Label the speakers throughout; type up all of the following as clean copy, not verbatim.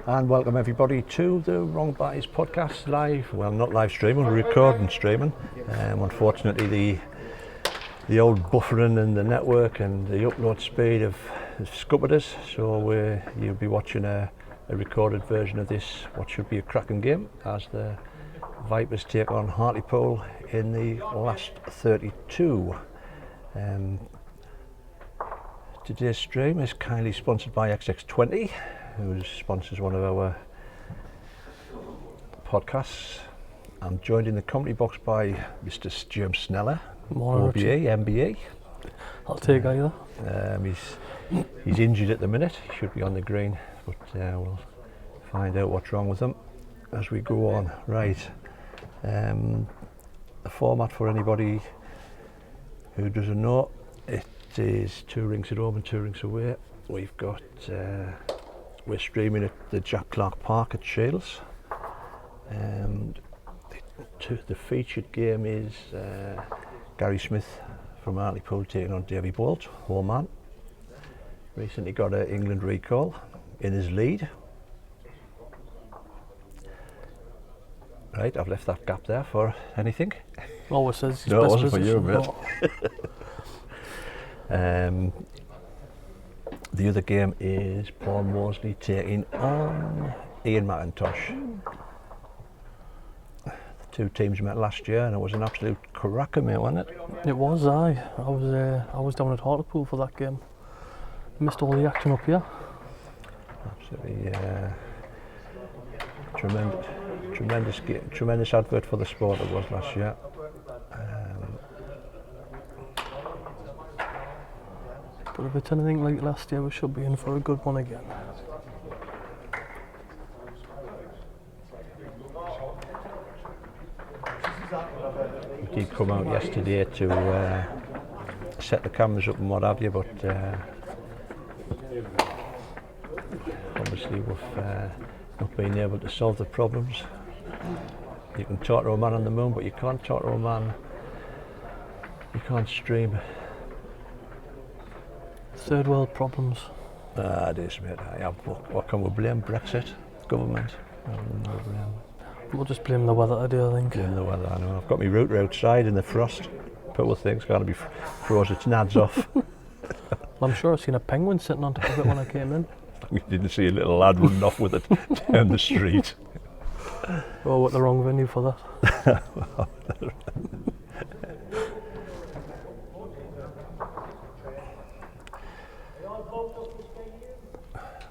Speaker 1: And welcome everybody to the Wrong Buys podcast live. Well, not live streaming, we're recording streaming. Unfortunately, the old buffering and the network and the upload speed have scuppered us. So you'll be watching a recorded version of this, what should be a cracking game, as the Vipers take on Hartlepool in the last 32. Today's stream is kindly sponsored by XX20, who sponsors one of our podcasts. I'm joined in the comedy box by Mr. James Sneller, OBE, MBE.
Speaker 2: I'll take either.
Speaker 1: He's injured at the minute, he should be on the green, but we'll find out what's wrong with him as we go on. Right, the format for anybody who doesn't know, it is 2 rings at home and 2 rings away. We've got we're streaming at the Jack Clark Park at Shields. The featured game is Gary Smith from Hartlepool taking on Davy Bolt, home man. Recently got an England recall in his lead. Right, I've left that gap there for anything.
Speaker 2: Always says his
Speaker 1: no,
Speaker 2: best
Speaker 1: it wasn't for you, mate. The other game is Paul Mosley taking on Ian McIntosh. The two teams met last year and it was an absolute cracker, mate, wasn't it?
Speaker 2: It was, I was down at Hartlepool for that game. Missed all the action up here.
Speaker 1: Absolutely tremendous advert for the sport it was last year.
Speaker 2: But if it's anything like last year, we should be in for a good one again.
Speaker 1: We did come out yesterday to set the cameras up and what have you, but obviously we've not been able to solve the problems. You can talk to a man on the moon, but you can't talk to a man, you can't stream.
Speaker 2: Third world problems.
Speaker 1: It is, mate. What can we blame? Brexit? Government?
Speaker 2: We'll just blame the weather today, I think.
Speaker 1: Blame the weather, I know. I've got my router outside in the frost. Poor thing's going to be froze its nads off.
Speaker 2: Well, I'm sure I've seen a penguin sitting on top of it when I came in.
Speaker 1: You didn't see a little lad running off with it down the street.
Speaker 2: Oh, what the wrong venue for that.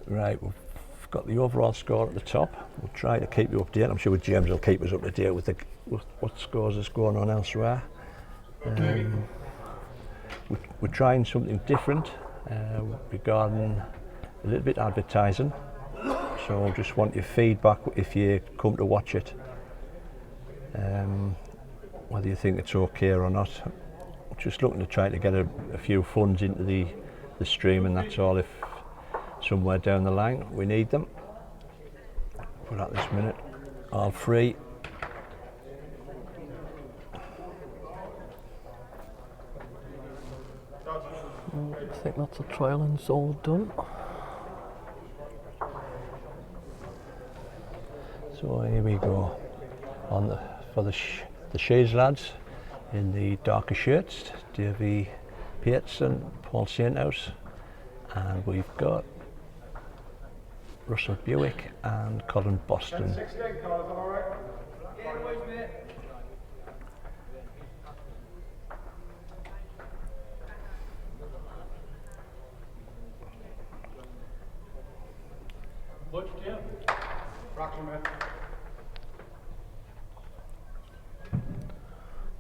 Speaker 1: Right, we've got the overall score at the top. We'll try to keep you updated. I'm sure James will keep us up to date with what scores is going on elsewhere. We're trying something different regarding a little bit advertising. So I just want your feedback if you come to watch it. Whether you think it's okay or not. Just looking to try to get a few funds into the stream, and that's all. If somewhere down the line we need them, but at this minute all free.
Speaker 2: I think that's the trial and it's all done.
Speaker 1: So here we go on for the Shades lads in the darker shirts, Davy Peterson, Paul Sainthouse, and we've got Russell Buick and Colin Boston.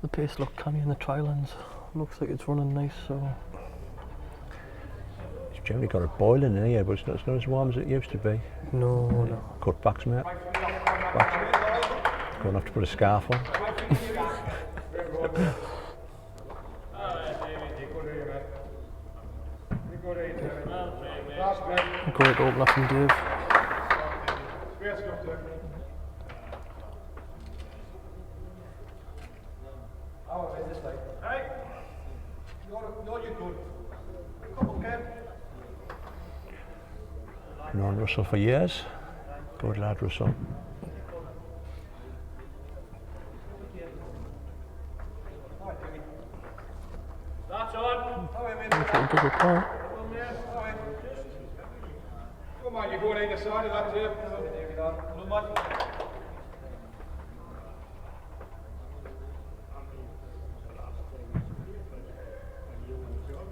Speaker 2: The pace looked canny in the trial ends. Looks like it's running nice, so.
Speaker 1: It's generally got a boiling in here, but it's not as warm as it used to be.
Speaker 2: No.
Speaker 1: Cutbacks, mate. Going to have to put a scarf on.
Speaker 2: Great opener from Dave.
Speaker 1: Known Russell for years. Good lad, Russell.
Speaker 3: That's on.
Speaker 2: Double point.
Speaker 3: Come on, you're going either side of that tip. Come on.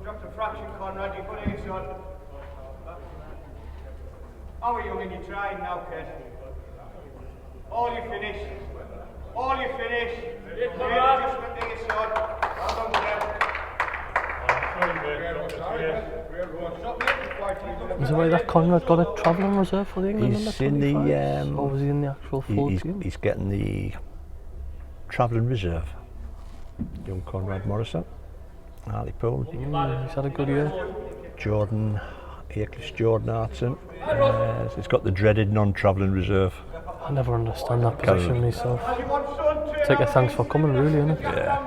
Speaker 3: Drop the fraction, Conrad. You're going either side. How are you when you're trying now, kid? All you finish. All you finish. Just went to your side. Well done, kid.
Speaker 2: Is it right that Conrad got a travelling reserve for the England
Speaker 1: He's
Speaker 2: under
Speaker 1: in
Speaker 2: 25s?
Speaker 1: the
Speaker 2: Or was he in the actual full team?
Speaker 1: he's getting the travelling reserve. Young Conrad Morrison, Hartlepool.
Speaker 2: He's had a good year.
Speaker 1: Jordan, English Jordan Artson. He's got the dreaded non-travelling reserve.
Speaker 2: I never understand that position myself. Take a thanks for coming, really, innit?
Speaker 1: Yeah.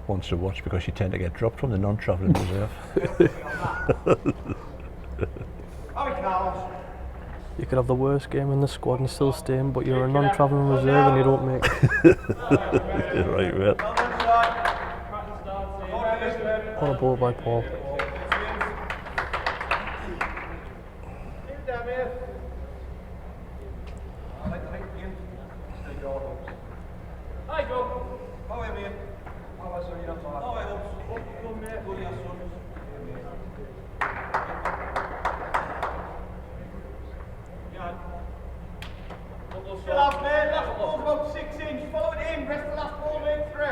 Speaker 1: Once to watch because you tend to get dropped from the non-travelling reserve.
Speaker 2: You could have the worst game in the squad and still stay in, but you're a non-travelling reserve and you don't make it.
Speaker 1: Right, mate.
Speaker 2: On a ball by Paul.
Speaker 3: Last ball's about 6 inch. Follow it in. Rest the last ball in 3.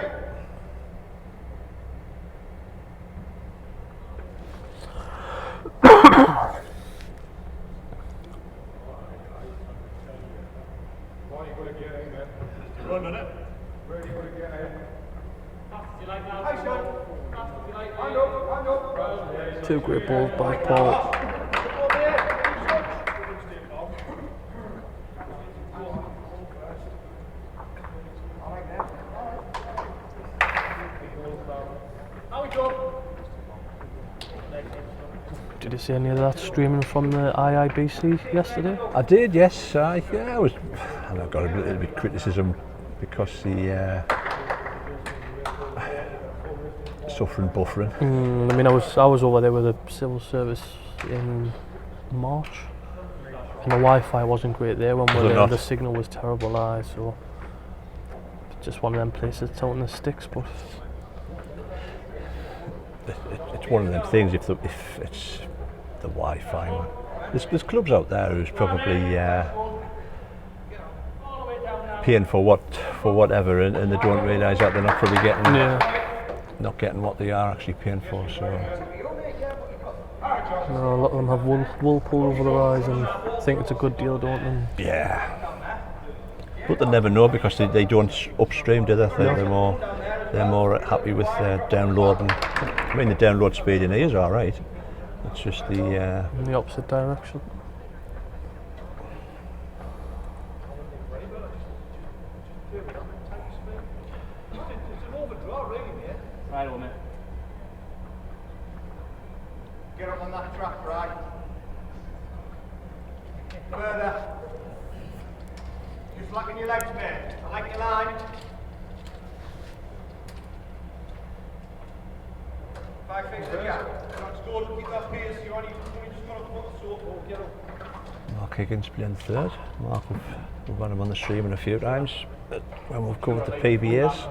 Speaker 2: Two great balls by Paul. Did you see any of that streaming from the IIBC yesterday?
Speaker 1: I did, yes. I got a little bit of criticism because the suffering buffering.
Speaker 2: I mean, I was over there with the civil service in March, and the Wi-Fi wasn't great there when we were there. The signal was terrible, so it's just one of them places that's out in the sticks. But
Speaker 1: it's one of them things. If it's the Wi-Fi, man. There's clubs out there who's probably paying for whatever, and they don't realise that they're not probably not getting what they are actually paying for. So
Speaker 2: no, a lot of them have wool pulled over their eyes and think it's a good deal, don't they?
Speaker 1: Yeah, but they never know because they don't upstream, do they? They're more happy with downloading. I mean, the download speed in here is all right. It's just
Speaker 2: in the opposite direction.
Speaker 3: Right on it. Get up on that track, right? Further. Just slacken your legs, mate. I like your line. 5 feet to the gap. That's good. Keep that pace. You only just got to put the soap. Get up.
Speaker 1: Mark Higgins playing third. Mark, we've got him on the streaming a few times, but when we've covered the PBAs.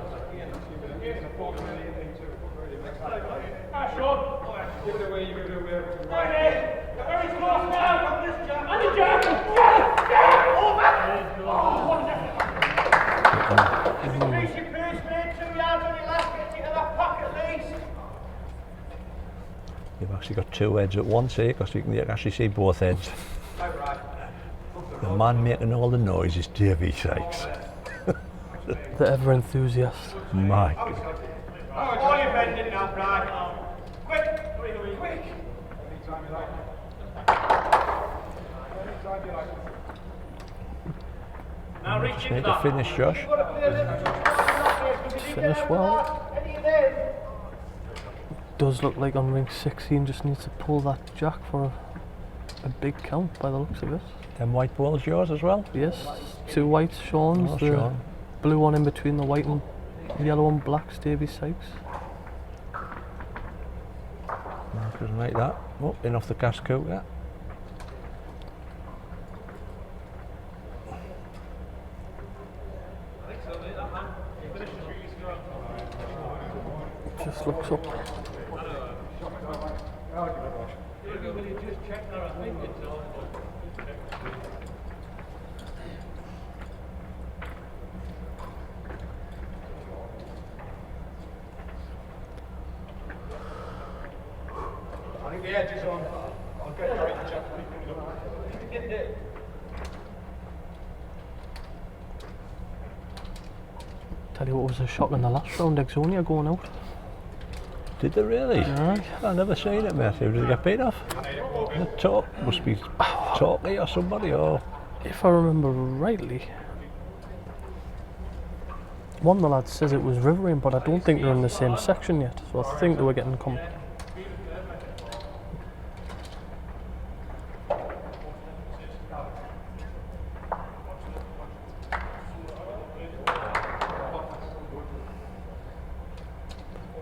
Speaker 1: You've actually got two heads at once here because you can actually see both heads. The man making all the noise is Davy Sykes.
Speaker 2: The ever enthusiast.
Speaker 1: My
Speaker 3: All you're bending now, Brad. Quick! Quick! Now reach
Speaker 1: need to finish, Josh.
Speaker 2: Finish well. does look like on ring 16 just needs to pull that jack for a big count by the looks of it.
Speaker 1: Them white balls yours as well?
Speaker 2: Yes, 2 whites Sean's,
Speaker 1: Oh,
Speaker 2: the
Speaker 1: Sean.
Speaker 2: blue one in between the white and yellow and black Davy Sykes.
Speaker 1: Mark doesn't like that. Oh, in off the gas cooker.
Speaker 2: Just looks up.
Speaker 3: I think the edge is on. I'll get you right to check.
Speaker 2: Tell you what was a shock in the last round, Exonia going out.
Speaker 1: Did they really?
Speaker 2: Aye.
Speaker 1: I've never seen it, mate. Who did they get beat off? The top must be Torquay or somebody, or
Speaker 2: If I remember rightly, one of the lads says it was Rivering, but I don't think they're in the same section yet, so I think they were getting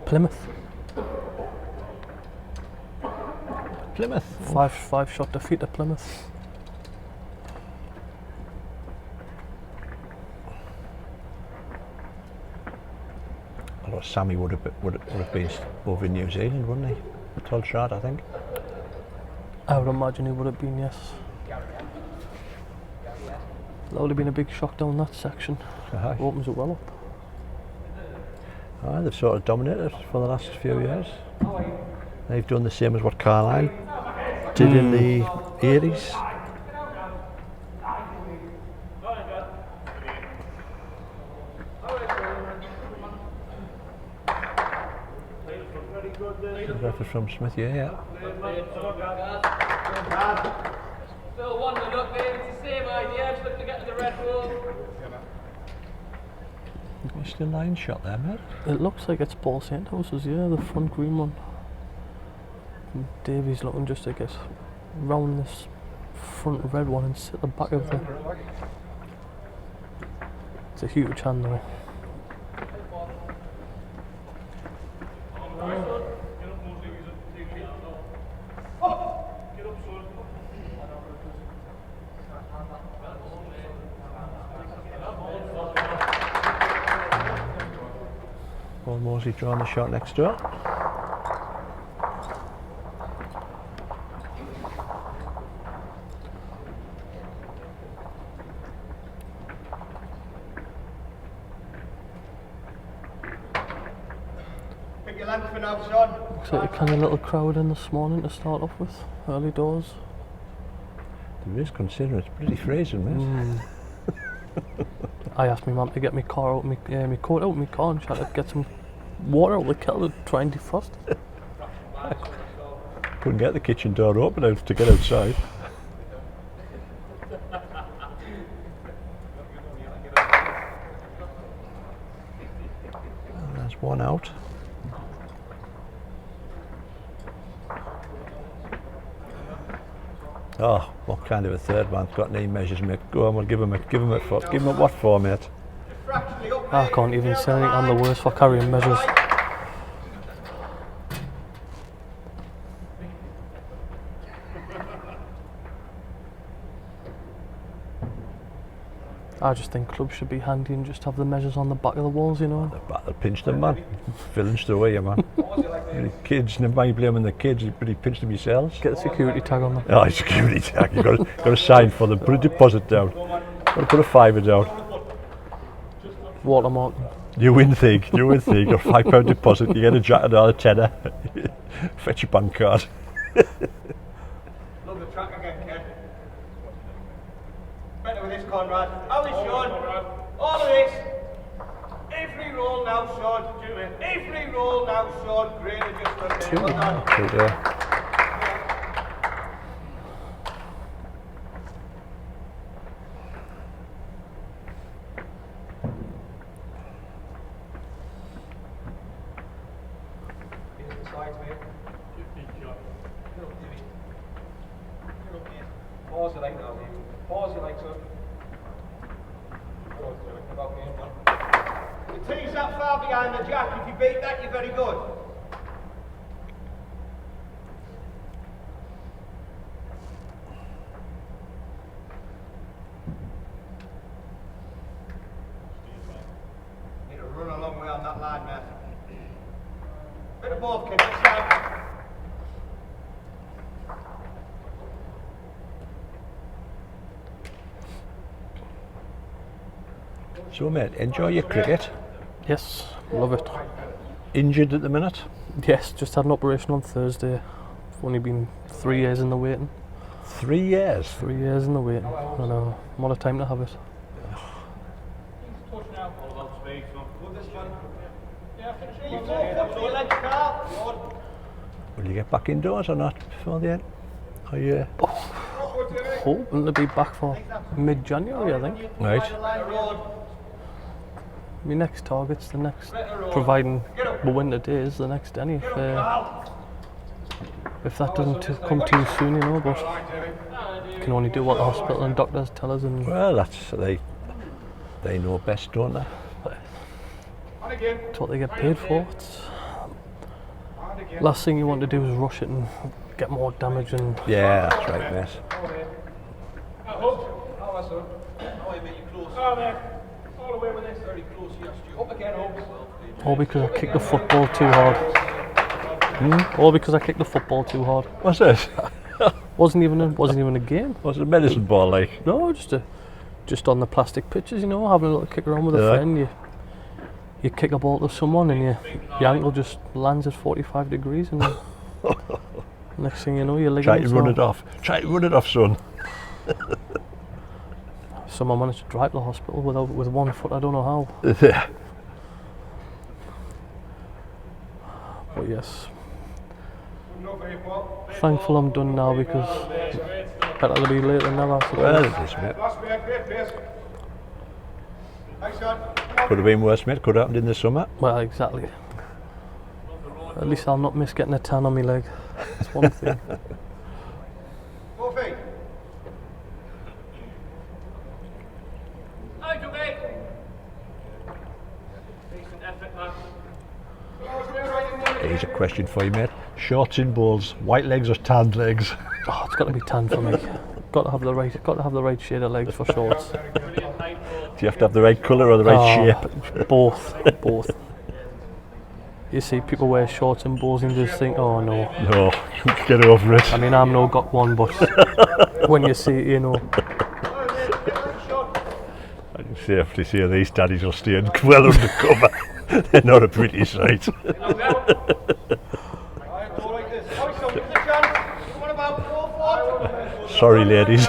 Speaker 2: Plymouth.
Speaker 1: Plymouth.
Speaker 2: Five shot defeat to Plymouth.
Speaker 1: I thought Sammy would have been over in New Zealand, wouldn't he? Tolshad, I think.
Speaker 2: I would imagine he would have been, yes. That would have been a big shock down that section.
Speaker 1: Aye.
Speaker 2: Opens it well up.
Speaker 1: Aye, they've sort of dominated for the last few years. They've done the same as what Carlisle did in the 80s. Reference from Smith, yeah.
Speaker 4: Still one to look, Dave. It's the same idea. Just look to get to the red ball.
Speaker 1: You're still line shot there, mate.
Speaker 2: It looks like it's Paul Sandhouse's, yeah, the front green one. And Davy's looking just to get round this front red one and sit the back of the. It's a huge hand though.
Speaker 1: Paul Mosley drawing the shot next door.
Speaker 3: Pick your length for now, son.
Speaker 2: Looks like a kind of little crowd in this morning to start off with, early doors.
Speaker 1: There is, considering it's pretty freezing, mate.
Speaker 2: I asked my mum to get my car out, my coat out of my car, and she had to get some water out of the kettle to try and defrost it.
Speaker 1: Couldn't get the kitchen door open out to get outside. And there's one out. Oh, what kind of a third man's got knee measures, mate? Go on, we'll give him it what for, mate?
Speaker 2: I can't even say anything, I'm the worst for carrying measures. I just think clubs should be handy and just have the measures on the back of the walls, you know.
Speaker 1: They'll pinch them, man. Village the way, you man. The kids, never mind blaming the kids, you pretty pinch them yourselves.
Speaker 2: Get a security tag on them.
Speaker 1: Oh, security tag, you've got to sign for them, put a deposit down. Got to put a fiver down.
Speaker 2: Watermark.
Speaker 1: You win thing, got a £5 deposit, you get a jacket out of tenner. Fetch your bank card.
Speaker 3: Love the track again, kid. Better with this, Conrad. How is Sean? All of this. Every roll now, Sean. Do it. Every roll now, Sean. Great adjustment there. Well done. Pause it like now, David. Pause it like so. The team's that far behind the jack. If you beat that, you're very good. Need to run a long way on that line, man. Bit of both, kid. Next time.
Speaker 1: So mate, enjoy your cricket.
Speaker 2: Yes, love it.
Speaker 1: Injured at the minute?
Speaker 2: Yes, just had an operation on Thursday. I've only been 3 years in the waiting.
Speaker 1: 3 years?
Speaker 2: 3 years in the waiting. I know. What a time to have it.
Speaker 1: Will you get back indoors or not before the end? Are you?
Speaker 2: Hoping to be back for mid-January, I think.
Speaker 1: Right.
Speaker 2: My next target's the next, providing we win today, is the next Denny. If that doesn't come too soon, you know, but you can only do what the hospital and doctors tell us. And
Speaker 1: Well, that's they know best, don't they?
Speaker 2: it's what they get paid for. Last thing you want to do is rush it and get more damage. And
Speaker 1: Yeah, that's right, mate.
Speaker 2: all because I kicked the football too hard. All because I kicked the football too hard.
Speaker 1: What's this?
Speaker 2: Wasn't even a game.
Speaker 1: What's a medicine ball like?
Speaker 2: No, just on the plastic pitches, you know, having a little kick around with a friend. You kick a ball to someone and your ankle just lands at 45 degrees and next thing you know your
Speaker 1: Try
Speaker 2: ligaments
Speaker 1: to run it off. Try to run it off, son.
Speaker 2: Someone managed to drive to the hospital with 1 foot. I don't know how.
Speaker 1: Yeah.
Speaker 2: But yes, thankful I'm done now because better to be late than never.
Speaker 1: Well, it is, mate. Could have been worse, mate. Could have happened in the summer.
Speaker 2: Well, exactly. At least I'll not miss getting a tan on my leg. That's one thing.
Speaker 3: 4 feet.
Speaker 4: Decent effort, man.
Speaker 1: Here's a question for you, mate. Shorts in bowls, white legs or tanned legs?
Speaker 2: Oh, it's got to be tan for me. Got to have the right shade of legs for shorts.
Speaker 1: Do you have to have the right colour or the right shape?
Speaker 2: Both. You see people wear shorts and bowls and just think, oh no.
Speaker 1: No, get over it.
Speaker 2: I mean, I'm no got one, but when you see it, you know.
Speaker 1: I can safely say these daddies will stay well under cover. They're not a pretty sight. Sorry, ladies.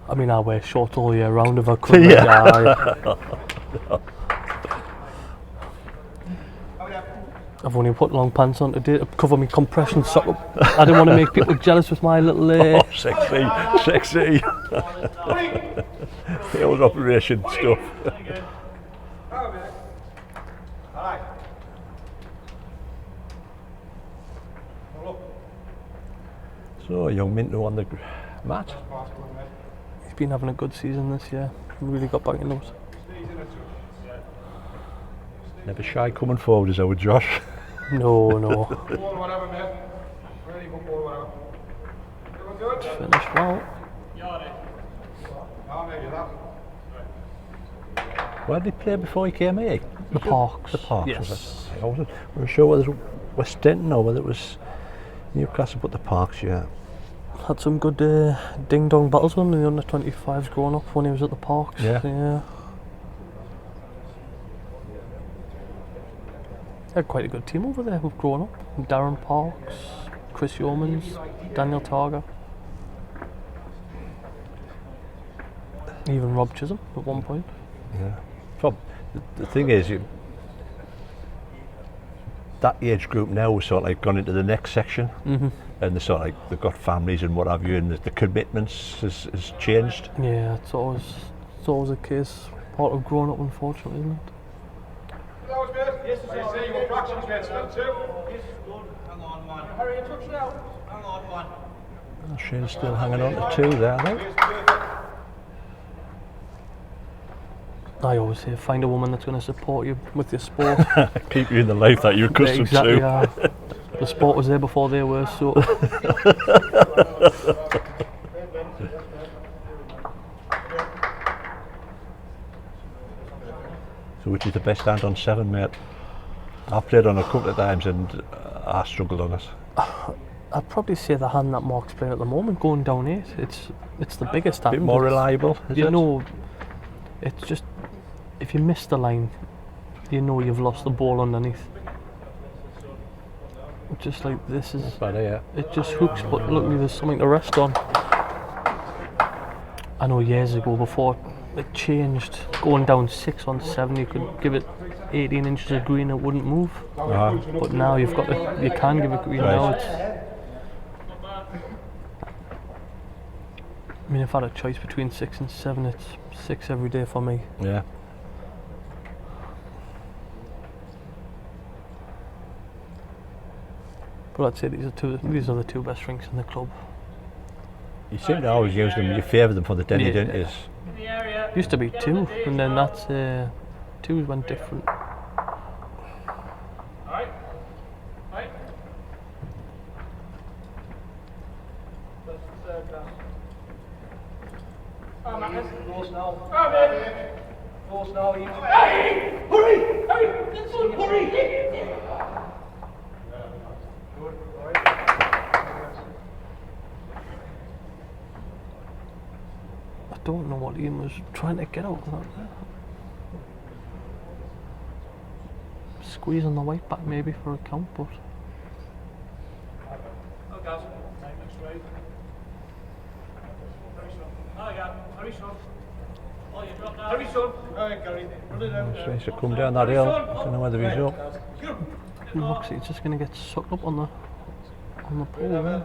Speaker 2: I mean, I wear shorts all year round if I could.
Speaker 1: Yeah.
Speaker 2: I've only put long pants on today to cover my compression sock up. I didn't want to make people jealous with my little...
Speaker 1: Oh, sexy. The old operation stuff. So, young Minto on the mat.
Speaker 2: He's been having a good season this year. Really got back into it.
Speaker 1: Never shy coming forward is our Josh.
Speaker 2: No. Finished well.
Speaker 1: Where did he play before he came here?
Speaker 2: The Parks.
Speaker 1: The Parks,
Speaker 2: yes.
Speaker 1: was it? I wasn't sure whether it was West Denton or whether it was Newcastle, but the Parks, yeah.
Speaker 2: Had some good ding-dong battles with him in the under-25s growing up when he was at the Parks.
Speaker 1: Yeah.
Speaker 2: Had quite a good team over there who've grown up. Darren Parks, Chris Yeomans, Daniel Targa. Even Rob Chisholm at one point.
Speaker 1: Yeah. The thing is, that age group now has sort of like gone into the next section, and they're sort of like they've got families and what have you, and the commitments has changed.
Speaker 2: Yeah, it's always the case. part of growing up, unfortunately, isn't it?
Speaker 3: Yes, I see your fractions, mate. Still two. Yes, good. Hang on, man. Hurry, a touch now. Hang on, man.
Speaker 1: Shane's still hanging on to 2 there, I think.
Speaker 2: I always say find a woman that's going to support you with your sport.
Speaker 1: Keep you in the life that you're accustomed
Speaker 2: exactly,
Speaker 1: to.
Speaker 2: The sport was there before they were, so.
Speaker 1: So which is the best hand on 7, mate? I've played on a couple of times and I struggled on it.
Speaker 2: I'd probably say the hand that Mark's playing at the moment, going down 8. It's the biggest hand.
Speaker 1: A bit more reliable, is
Speaker 2: you
Speaker 1: it?
Speaker 2: know, it's just, if you miss the line, you know you've lost the ball underneath. Just like this is, it just hooks, but look, there's something to rest on. I know years ago, before it changed, going down 6 on 7, you could give it 18 inches of green, it wouldn't move. But now you can give it green now. I mean, if I had a choice between 6 and 7, it's 6 every day for me.
Speaker 1: Yeah.
Speaker 2: But I'd say these are the 2 best drinks in the club.
Speaker 1: You seem to always use them, you favour them for the Denny, didn't you?
Speaker 2: Used to be 2, and then that's 2 went different. I don't know what Ian was trying to get out of that there. Squeeze on the white back maybe for a count, but
Speaker 1: Tries to come down that hill. Don't know whether he's up.
Speaker 2: looks like he's just going to get sucked up on the pole there.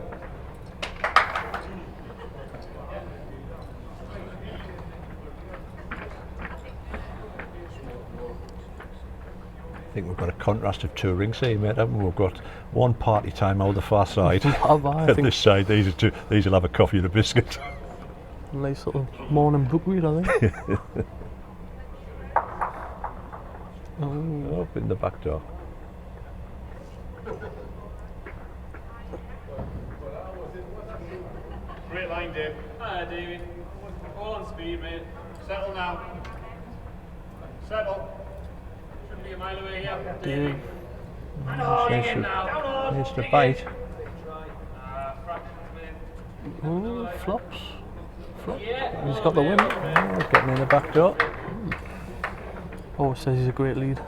Speaker 1: I think we've got a contrast of 2 rings here, mate, haven't we? We've got one party time out the far side,
Speaker 2: I
Speaker 1: and
Speaker 2: think
Speaker 1: this side, these will have a coffee and a biscuit.
Speaker 2: nice little morning bookweed, I think.
Speaker 1: Up in the back door.
Speaker 3: Great line, Dave.
Speaker 4: Hi, David. All on speed, mate.
Speaker 3: Settle now. Settle.
Speaker 4: Shouldn't be a mile away here.
Speaker 2: Dave.
Speaker 4: I know you're in now.
Speaker 1: Needs to bite.
Speaker 4: Fractions, mate.
Speaker 2: Oh, flops.
Speaker 4: Yeah.
Speaker 2: He's got the win.
Speaker 1: Oh, getting in the back door.
Speaker 2: Oh, it says he's a great lead.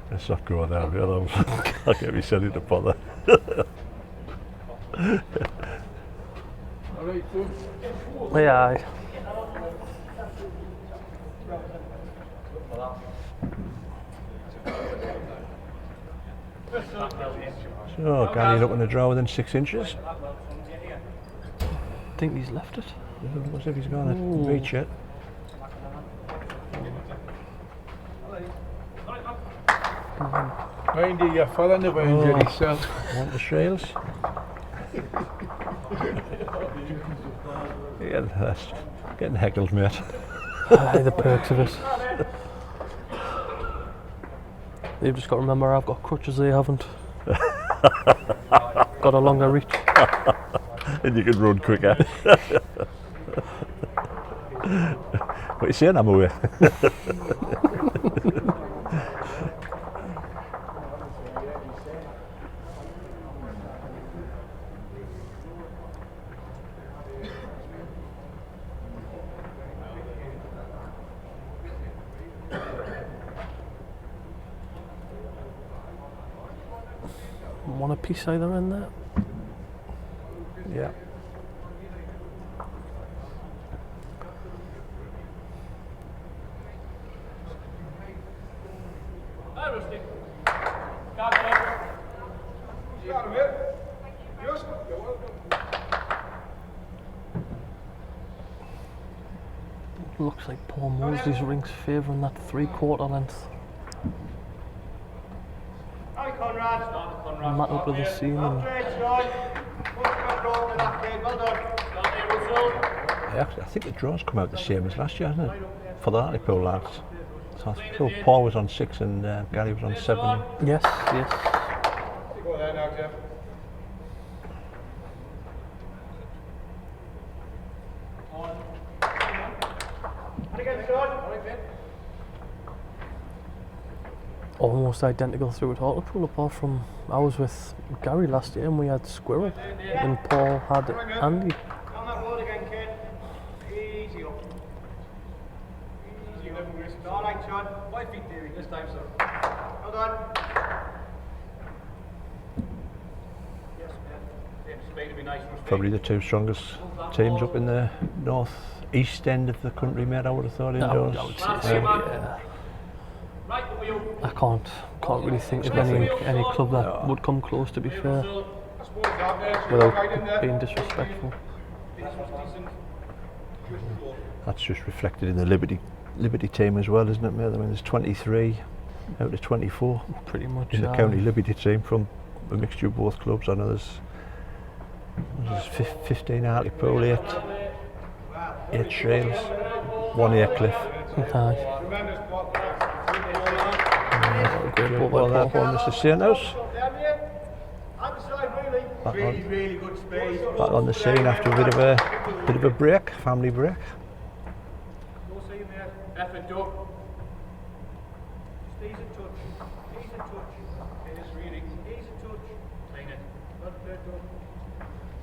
Speaker 1: Let's not go there, really. I'll get me silly to bother.
Speaker 2: Yeah.
Speaker 1: So, Gary up in the draw within 6 inches.
Speaker 2: I think he's left it.
Speaker 1: Looks as if he's going to reach it.
Speaker 5: Mind you, you're following the boundary, so.
Speaker 1: Want the shields? Yeah, that's getting heckled, mate.
Speaker 2: The perks of it. You've just got to remember I've got crutches, they haven't. Got a longer reach.
Speaker 1: And you can run quicker. What you saying, I'm away?
Speaker 2: One a piece either end there.
Speaker 1: Yeah.
Speaker 4: Hi, Rusty. Got it.
Speaker 3: You got him here?
Speaker 2: Looks like Paul Mosley's ring's favouring that 3/4 length.
Speaker 3: Hi, Conrad.
Speaker 2: Matt up with the seam and
Speaker 3: Well done.
Speaker 1: I think the draws come out the same as last year, hasn't it? For the Hartlepool lads. So I think Paul was on 6 and Gary was on 7.
Speaker 2: yes.
Speaker 5: Go there now, Jeff.
Speaker 3: And again, Sean.
Speaker 2: Almost identical through at Hartlepool, apart from I was with Gary last year and we had Squirrel and Paul had Andy.
Speaker 3: On that road again, kid. Easy up. Easy up. All right, Sean. 5 feet theory this time, sir. Well done. Yes, man. Speed to be nice.
Speaker 1: Probably the 2 strongest teams up in the north east end of the country, mate. I would have thought indoors.
Speaker 2: I would say so, yeah. I can't really think of any club that would come close, to be fair, without being disrespectful.
Speaker 1: That's just reflected in the Liberty team as well, isn't it, mate? I mean, there's 23 out of 24
Speaker 2: Pretty much.
Speaker 1: in the county Liberty team from a mixture of both clubs. I know there's 15 Hartlepool, 8 Shales, 1 Aycliffe.
Speaker 2: Aye. Great ball by
Speaker 1: Well, that
Speaker 2: Paul.
Speaker 1: one, Mr. Sainthouse.
Speaker 3: Really good speed.
Speaker 1: Back on the scene after a bit of a break, family break.
Speaker 3: Go see him there. Effort, Doug. Just ease a touch. Ease a touch. Yes, really. Ease a touch. Clean it. Well played, Doug.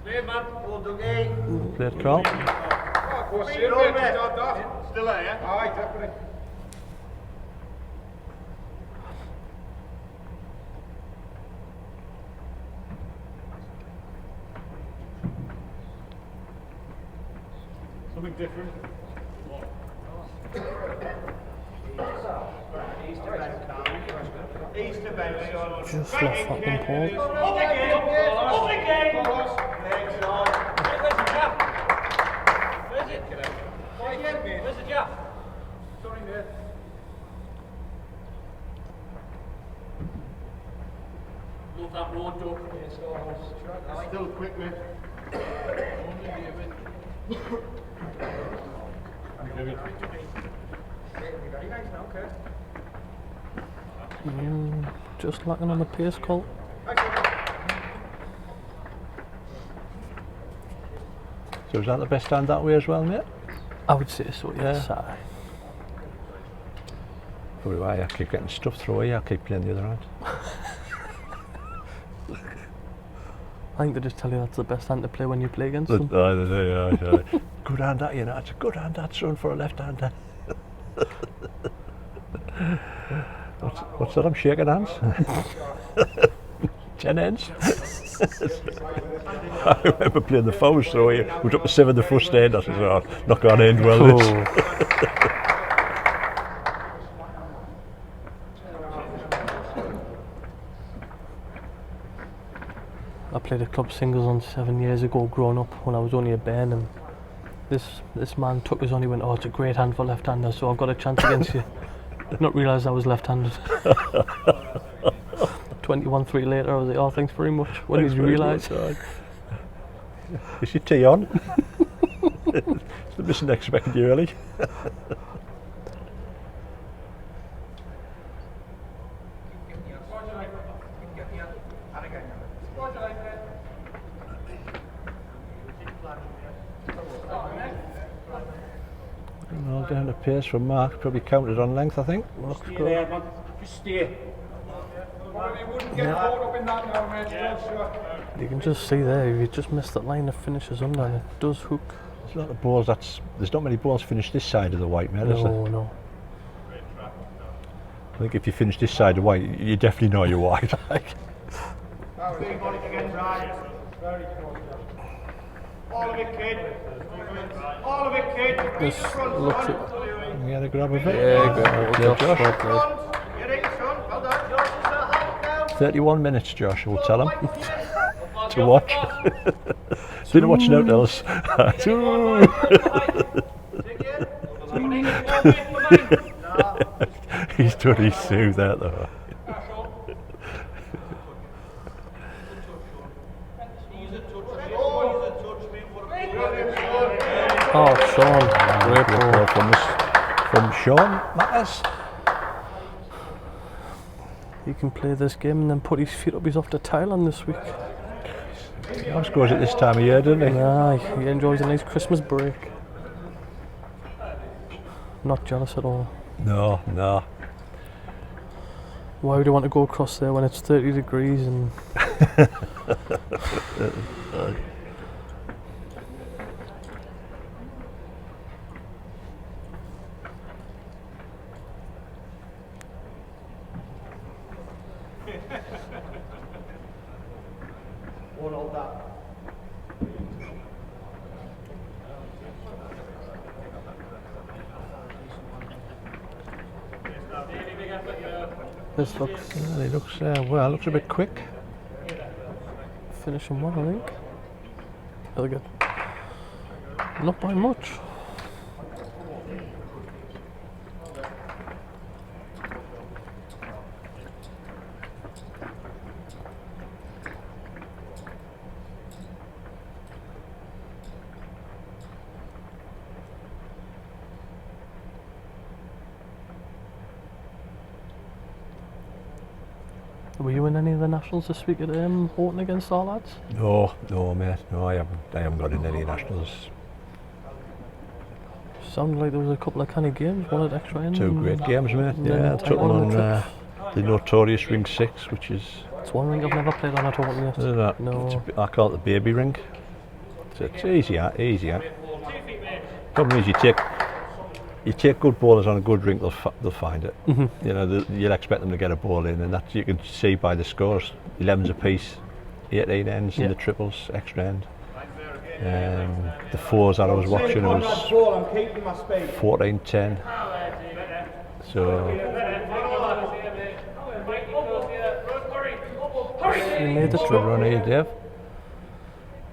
Speaker 3: Play, man. Well, Dougie.
Speaker 1: Played Carl.
Speaker 5: Oh, go see him, mate. Start that.
Speaker 3: Still there, yeah?
Speaker 5: Aye, definitely.
Speaker 3: Something different. East to bench, son.
Speaker 2: Just lost that one, Paul.
Speaker 3: Up again! Up again! Legs on.
Speaker 4: Where's the jab? Where's it? Where's the jab?
Speaker 3: Sorry, mate.
Speaker 4: Love that road, Doug.
Speaker 3: Still quick, mate. Very nice now, okay.
Speaker 2: Just lacking on the pace, Colt.
Speaker 1: So is that the best hand that way as well, mate?
Speaker 2: I would say so, yes. Aye.
Speaker 1: Probably why I keep getting stuff through here, I keep playing the other hand.
Speaker 2: I think they just tell you that's the best hand to play when you play against them.
Speaker 1: Good hand that, you know, it's a good hand that, son, for a left hander. What's that? I'm shaking hands. 10 ends. I remember playing the fouls throw here. We took the 7 the first end. I said, oh, not going to end well. This.
Speaker 2: I played a club singles on 7 years ago, growing up when I was only a bairn, and this man took us on. He went, "Oh, it's a great hand for left-handers, so I've got a chance against you." Did not realise I was left-handed. 21-3 later, I was like, "Oh, thanks very much." When did you realise?
Speaker 1: Is your tea on? Wasn't expecting you early. Well, down the pace from Mark, probably counted on length, I think. Looks
Speaker 3: Stay
Speaker 1: good.
Speaker 3: there, man. Just stay.
Speaker 5: Well, you wouldn't get caught up in that now, mate. Sure.
Speaker 2: You can just see there, if you just missed that line of finishes under, and it does hook.
Speaker 1: There's not the balls. There's not many balls finished this side of the white, mate, is there?
Speaker 2: No.
Speaker 1: I think if you finish this side of white, you definitely know you're white.
Speaker 3: Big body again, right. Very close. All of it, kid. All of it, kid.
Speaker 2: Just looks at.
Speaker 1: You had a grab of it?
Speaker 2: Yeah,
Speaker 1: Josh.
Speaker 2: well played.
Speaker 3: Get in, son. Well done. Josh, is that height now?
Speaker 1: 31 minutes, Josh, we'll tell him. to watch. Didn't watch no else. He's done his Sue there though.
Speaker 2: Oh, Sean. Great ball.
Speaker 1: From Sean Matters.
Speaker 2: He can play this game and then put his feet up. He's off to Thailand this week.
Speaker 1: He always goes at this time of year, doesn't he?
Speaker 2: Aye, he enjoys a nice Christmas break. Not jealous at all.
Speaker 1: No, no.
Speaker 2: Why would you want to go across there when it's 30 degrees and... This looks...
Speaker 1: He looks, well, looks a bit quick.
Speaker 2: Finishing well, I think. Really good. Not by much. Were you in any of the nationals this week at Horton against our lads?
Speaker 1: No, mate. No, I haven't got in any nationals.
Speaker 2: Sounded like there was a couple of kind of games, one at extra end.
Speaker 1: 2 great games, mate. Yeah, took them on the notorious Ring 6, which is...
Speaker 2: It's one ring I've never played on at Horton yet.
Speaker 1: Isn't it?
Speaker 2: No.
Speaker 1: I call it the baby ring. It's easy. Problem is, you take good bowlers on a good rink, they'll find it. You know, you'll expect them to get a ball in, and that you can see by the scores. 11s apiece, 18 ends, and the triples, extra end. The 4s that I was watching, it was 14-10. So
Speaker 2: He made the
Speaker 1: so
Speaker 2: trip.
Speaker 1: run here, Dave.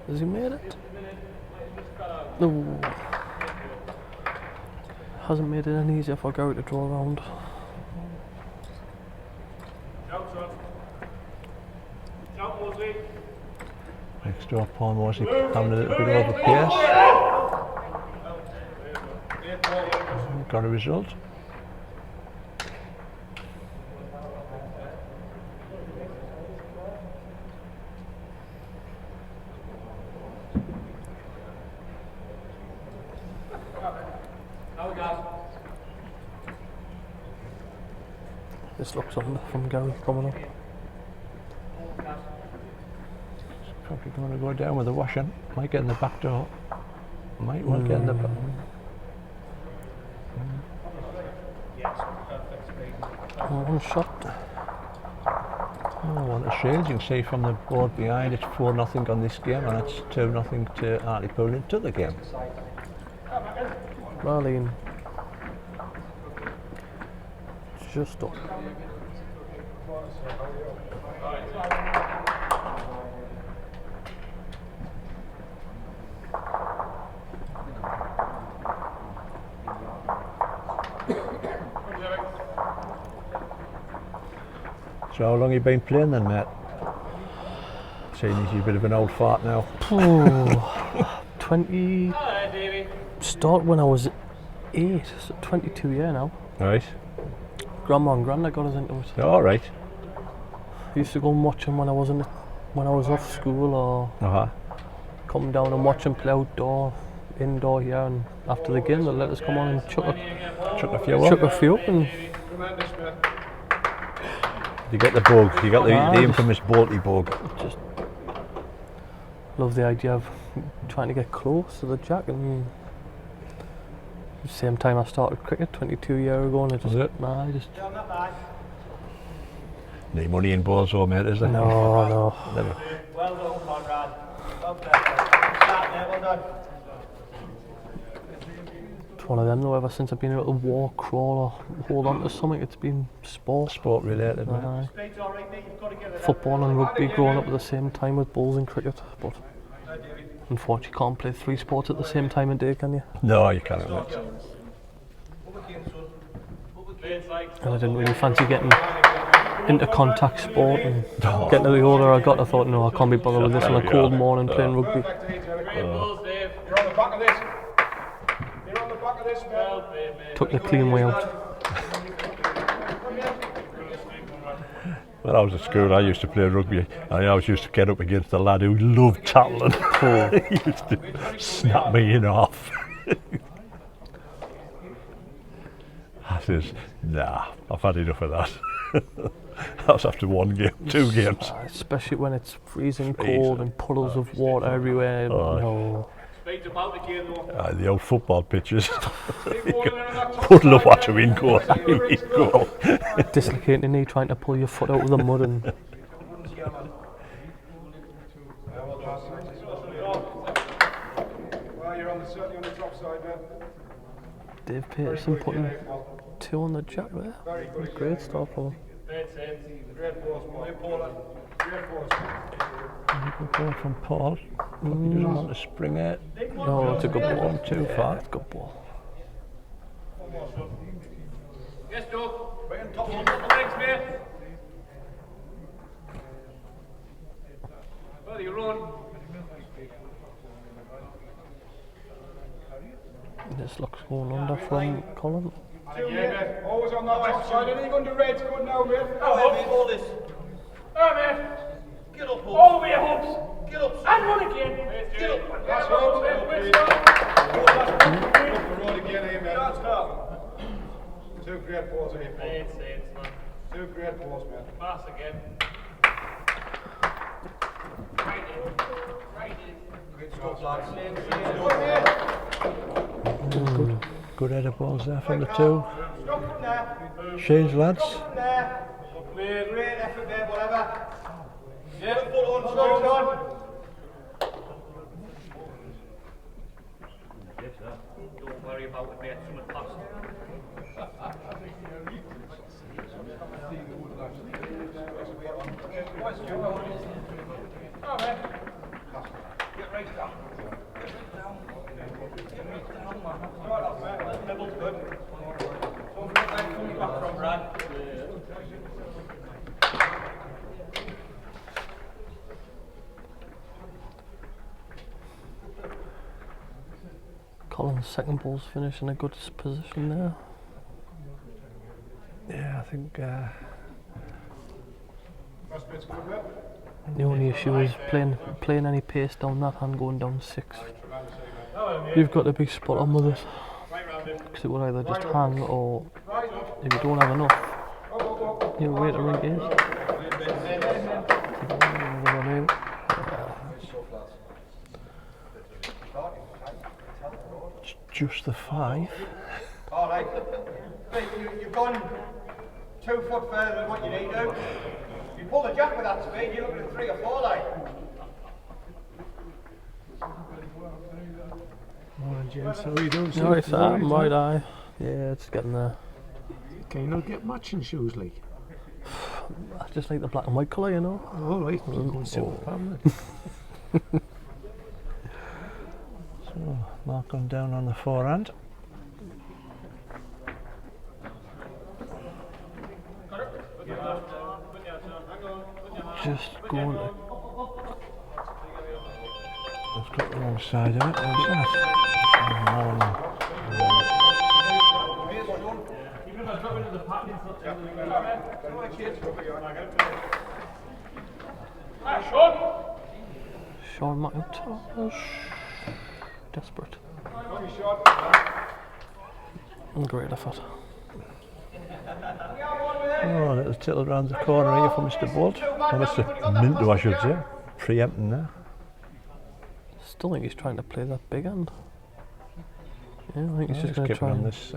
Speaker 2: Has he made it? No. Hasn't made it any easier for Gary to draw around.
Speaker 1: Next door, Paul Mosley having a little bit of a pace. Got a result.
Speaker 2: This looks on from Gary coming up.
Speaker 1: Probably going to go down with the washing. Might get in the back door. Might well get in the back.
Speaker 2: One shot.
Speaker 1: Oh, one of shades. You can see from the board behind it's 4-0 on this game, and it's 2-0 to Hartlepool into the game.
Speaker 2: Marlene. Just up.
Speaker 1: So how long have you been playing then, mate? Seeing as you're a bit of an old fart now.
Speaker 2: 20... Start when I was 8, so 22 year now.
Speaker 1: Right.
Speaker 2: Grandma and Granda got us into it.
Speaker 1: All right.
Speaker 2: I used to go and watch them when I was off school, or come down and watch them play outdoor, indoor here, and after the game they'll let us come on and chuck a few up, and
Speaker 1: you get the bug. You got the infamous Bolty bug.
Speaker 2: Just love the idea of trying to get close to the jack, and at the same time I started cricket 22 years ago, and I just
Speaker 1: no money in balls or mate, is there?
Speaker 2: No.
Speaker 1: Never.
Speaker 3: Well done, Conrad. Well done. Start there, well done.
Speaker 2: one of them though. Ever since I've been able to walk, crawl, or hold on to something, it's been sport.
Speaker 1: Sport related, mate.
Speaker 2: Aye.
Speaker 3: Speed's all right, mate. You've got to give it
Speaker 2: Football and rugby growing up at the same time with bowls and cricket, but unfortunately you can't play 3 sports at the same time a day, can you?
Speaker 1: No, you can't, mate.
Speaker 2: And I didn't really fancy getting into contact sport and getting to the older I got, I thought, no, I can't be bothered with this on a cold morning playing rugby.
Speaker 4: Great balls, Dave.
Speaker 5: You're on the back of this. You're on the back of this, man.
Speaker 4: Well played, mate.
Speaker 2: Took the clean way out.
Speaker 1: When I was at school, I used to play rugby, and I always used to get up against a lad who loved tackling. He used to snap me in half. I says, nah, I've had enough of that. That was after 1 game, 2 games.
Speaker 2: Especially when it's freezing cold and puddles of water everywhere. No.
Speaker 3: Speed's about the game, though.
Speaker 1: The old football pitches. Puddle of water in goal. Goal.
Speaker 2: Dislocating your knee trying to pull your foot out of the mud and
Speaker 5: Well, you're certainly on the top side, man.
Speaker 2: Dave Peterson putting 2 on the jack there.
Speaker 5: Very good.
Speaker 2: Great start for him.
Speaker 4: Great save.
Speaker 5: Great balls, boy. Great balls.
Speaker 1: Good ball from Paul. He doesn't want to spring it.
Speaker 2: No, it's a good ball.
Speaker 1: Too far.
Speaker 2: It's a good ball.
Speaker 4: Yes, Doug. Top on the legs, mate. Well, you run.
Speaker 2: This looks going under from Colin.
Speaker 5: Yeah, mate. Always on that top side. Anything under red's good now, mate.
Speaker 3: All this.
Speaker 4: Oh, mate.
Speaker 3: Get up, Paul.
Speaker 4: All the way, Hooks.
Speaker 3: Get up.
Speaker 4: And run again.
Speaker 3: Get up.
Speaker 5: That's
Speaker 4: Well,
Speaker 5: right.
Speaker 4: mate.
Speaker 5: Up the road again, eh, mate. 2 great balls here, Paul.
Speaker 4: Great saves, man.
Speaker 5: 2 great balls, mate.
Speaker 4: Pass again. Right in. Right in.
Speaker 5: Great stuff, lads.
Speaker 1: Good header balls there from the 2.
Speaker 3: Stop from there.
Speaker 1: Shane's lads.
Speaker 3: From there. Great effort there, whatever. Yeah, foot on, straight on.
Speaker 4: Don't worry about it, mate. Someone pass.
Speaker 3: Get right down. Pebble's good. Don't forget where you're coming back from, Brad.
Speaker 2: Colin's second ball's finished in a good position there.
Speaker 1: Yeah, I think
Speaker 5: First bit's good, mate.
Speaker 2: The only issue is playing any pace down that hand going down 6. You've got a big spot on with it. Because it will either just hang or if you don't have enough, you wait to ring is.
Speaker 1: just the 5.
Speaker 3: All right. Mate, you've gone 2 foot further than what you need to. If you pull the jack with that speed, you're looking at 3 or 4 like.
Speaker 6: Morning, gents. How are you doing?
Speaker 2: No, it's right eye. Yeah, it's getting there.
Speaker 6: Can you not get matching shoes, like?
Speaker 2: I just like the black and white colour, you know.
Speaker 6: All right. So,
Speaker 1: So, mark them down on the forehand.
Speaker 2: Just going to
Speaker 1: I've got the wrong side of it. What's that?
Speaker 2: Sean McIntosh. Desperate. Great effort.
Speaker 1: Oh, little tilt around the corner here for Mr. Bolt. Or Mr. Minto, I should say. Preempting there.
Speaker 2: Still think he's trying to play that big end. Yeah, I think he's just
Speaker 1: Just
Speaker 2: going to
Speaker 1: keep
Speaker 2: try
Speaker 1: on
Speaker 2: and
Speaker 1: this.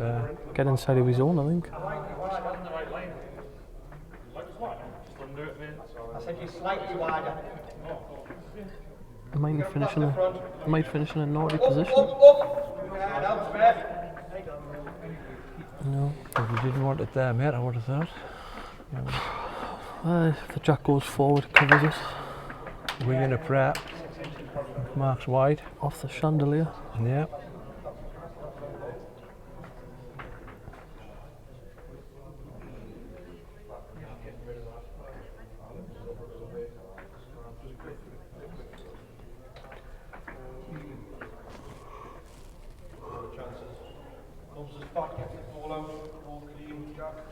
Speaker 2: get inside of his own, I think.
Speaker 3: I said you're slightly wider.
Speaker 2: Might finish in a naughty position.
Speaker 3: Up. Hand out, Smith.
Speaker 2: No.
Speaker 1: If you didn't want it there, mate, I would have thought.
Speaker 2: If the jack goes forward, it covers us.
Speaker 1: Wing in a prayer. Marks wide.
Speaker 2: Off the chandelier.
Speaker 1: Yeah.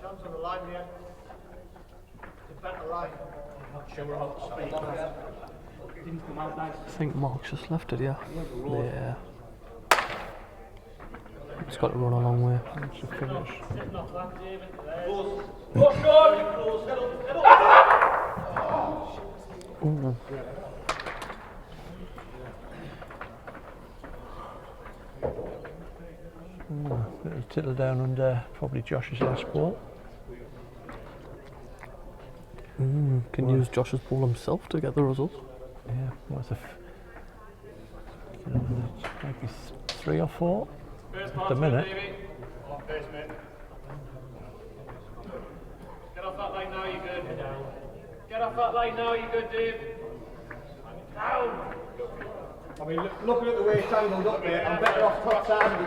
Speaker 3: Chance on the line here. It's a better line. I'm not sure how to speak. Didn't come out nice.
Speaker 2: I think Mark's just left it, yeah. Yeah. It's got to run a long way.
Speaker 1: That's the finish.
Speaker 2: Ooh.
Speaker 1: Little tittle down under probably Josh's last ball.
Speaker 2: Can use Josh's ball himself to get the result.
Speaker 1: Yeah, what's the maybe 3 or 4 at the minute.
Speaker 4: Get off that line now, you good. Get off that line now, you good, Dave. Down.
Speaker 3: I mean, looking at the way it's angled up there, I'm better off top side of the...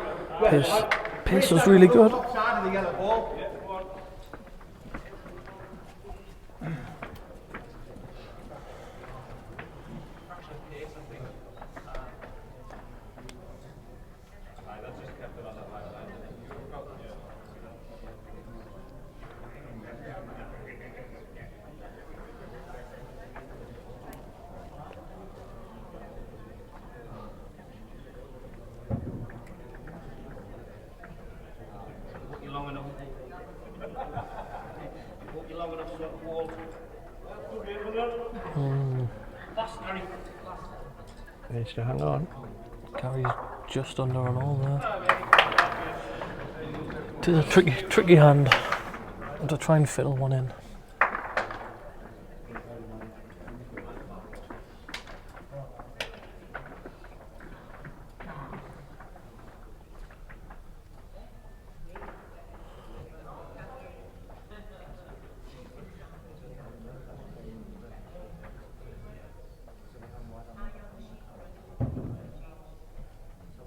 Speaker 2: Pace was really good.
Speaker 3: Top side of the yellow ball.
Speaker 1: Needs to hang on.
Speaker 2: Carries just under and all there. It is a tricky hand to try and fiddle one in.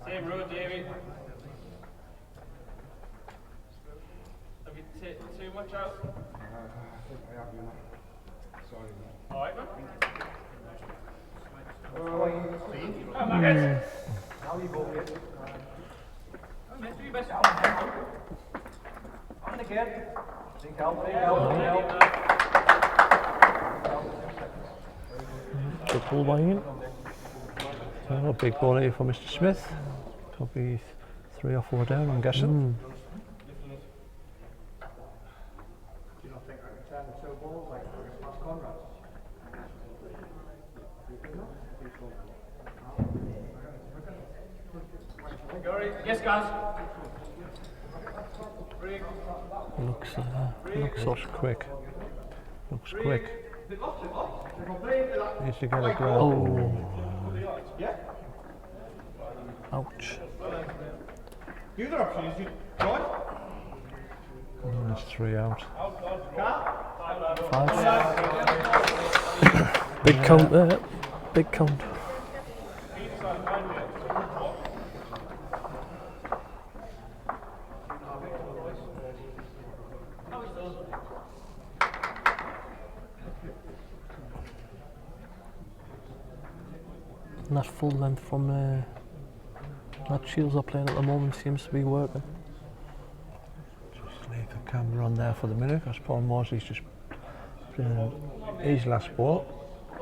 Speaker 4: Same road, David. Have you too much out?
Speaker 5: Sorry, man.
Speaker 4: Alright, man.
Speaker 3: Now you go get.
Speaker 4: Let's do your best.
Speaker 3: On again. Think out.
Speaker 2: The ball by in.
Speaker 1: So a big ball here for Mr. Smith. Probably 3 or 4 down, I'm guessing.
Speaker 3: Do you not think I can turn the 2 balls like past Conrad?
Speaker 4: Yes, guys.
Speaker 1: Looks quick. Looks quick. Needs to get a grab.
Speaker 2: Oh. Ouch.
Speaker 3: The other option is you join.
Speaker 1: That's 3 out.
Speaker 2: 5. Big count there. Big count. And that full length from that Shields are playing at the moment seems to be working.
Speaker 1: Just leave the camera on there for the minute because Paul Morsley's just playing his last ball. Needs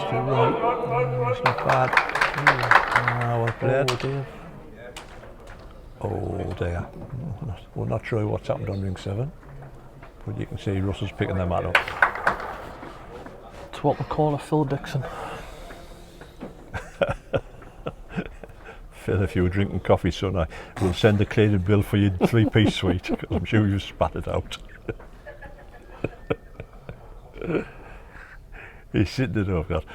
Speaker 1: to run. It's not bad. Well played.
Speaker 2: Oh dear.
Speaker 1: Oh dear. We're not sure what's happened on ring 7, but you can see Russell's picking them up.
Speaker 2: It's what we call a Phil Dixon.
Speaker 1: Phil, if you were drinking coffee, son, I will send a cleaning bill for your 3-piece suite because I'm sure you've spat it out. He's sitting there, oh God.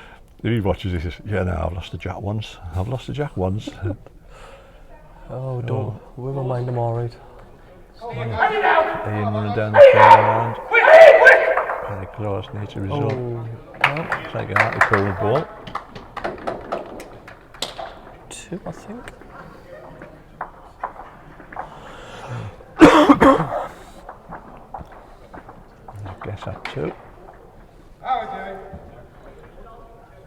Speaker 1: If he watches this, he says, yeah, no, I've lost the jack once. I've lost the jack once.
Speaker 2: Oh, don't. We'll mind him alright.
Speaker 1: Ian running down the far end. Very close, needs a result.
Speaker 2: Oh,
Speaker 1: It's like a Hartlepool ball.
Speaker 2: 2, I think.
Speaker 1: I guess that 2.
Speaker 5: How are you?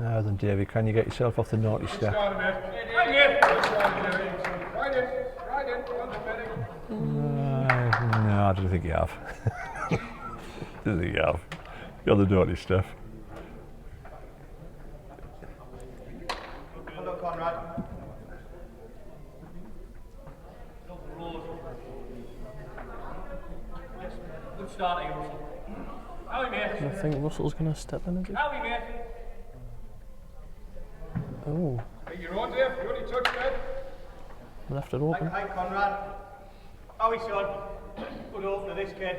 Speaker 1: Now then, Davey, can you get yourself off the naughty step?
Speaker 5: Right in.
Speaker 1: No, I don't think you have. Don't think you have. You're the naughty stuff.
Speaker 3: Hello, Conrad.
Speaker 4: Good start, Russell. How are you, mate?
Speaker 2: I think Russell's going to step in a bit.
Speaker 4: How are you, mate?
Speaker 2: Oh,
Speaker 5: Hey, you're on, Dave. You only touched that.
Speaker 2: left it open.
Speaker 3: Hi, Conrad. How are you, son? Good opener, this kid.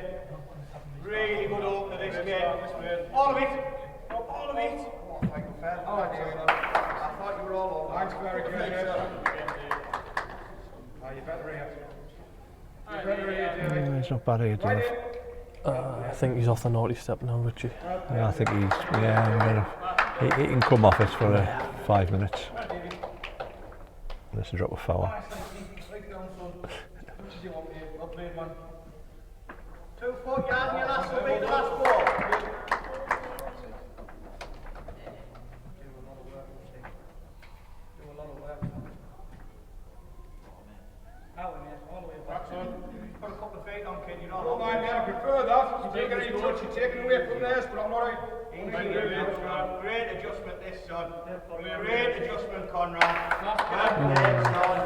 Speaker 3: Really good opener, this kid. All of it. All of it. Oh, thank you, fair.
Speaker 5: All right, Dave.
Speaker 3: I thought you were all over.
Speaker 5: Thanks very good, Dave. You better here. You better here, Dave.
Speaker 1: It's not bad here, Dave.
Speaker 2: I think he's off the naughty step now, Richie.
Speaker 1: Yeah, I think he can come off us for 5 minutes. Let's drop a foul.
Speaker 3: Right down, son. Which do you want, mate? Well played, man. 2 foot yard and your last will be the last ball. Put a couple of feet on, kid, you know.
Speaker 5: Don't mind me, I prefer that. You take any touch, you take it away from this, but I'm alright.
Speaker 3: Great adjustment, this son. Great adjustment, Conrad. Well played, son.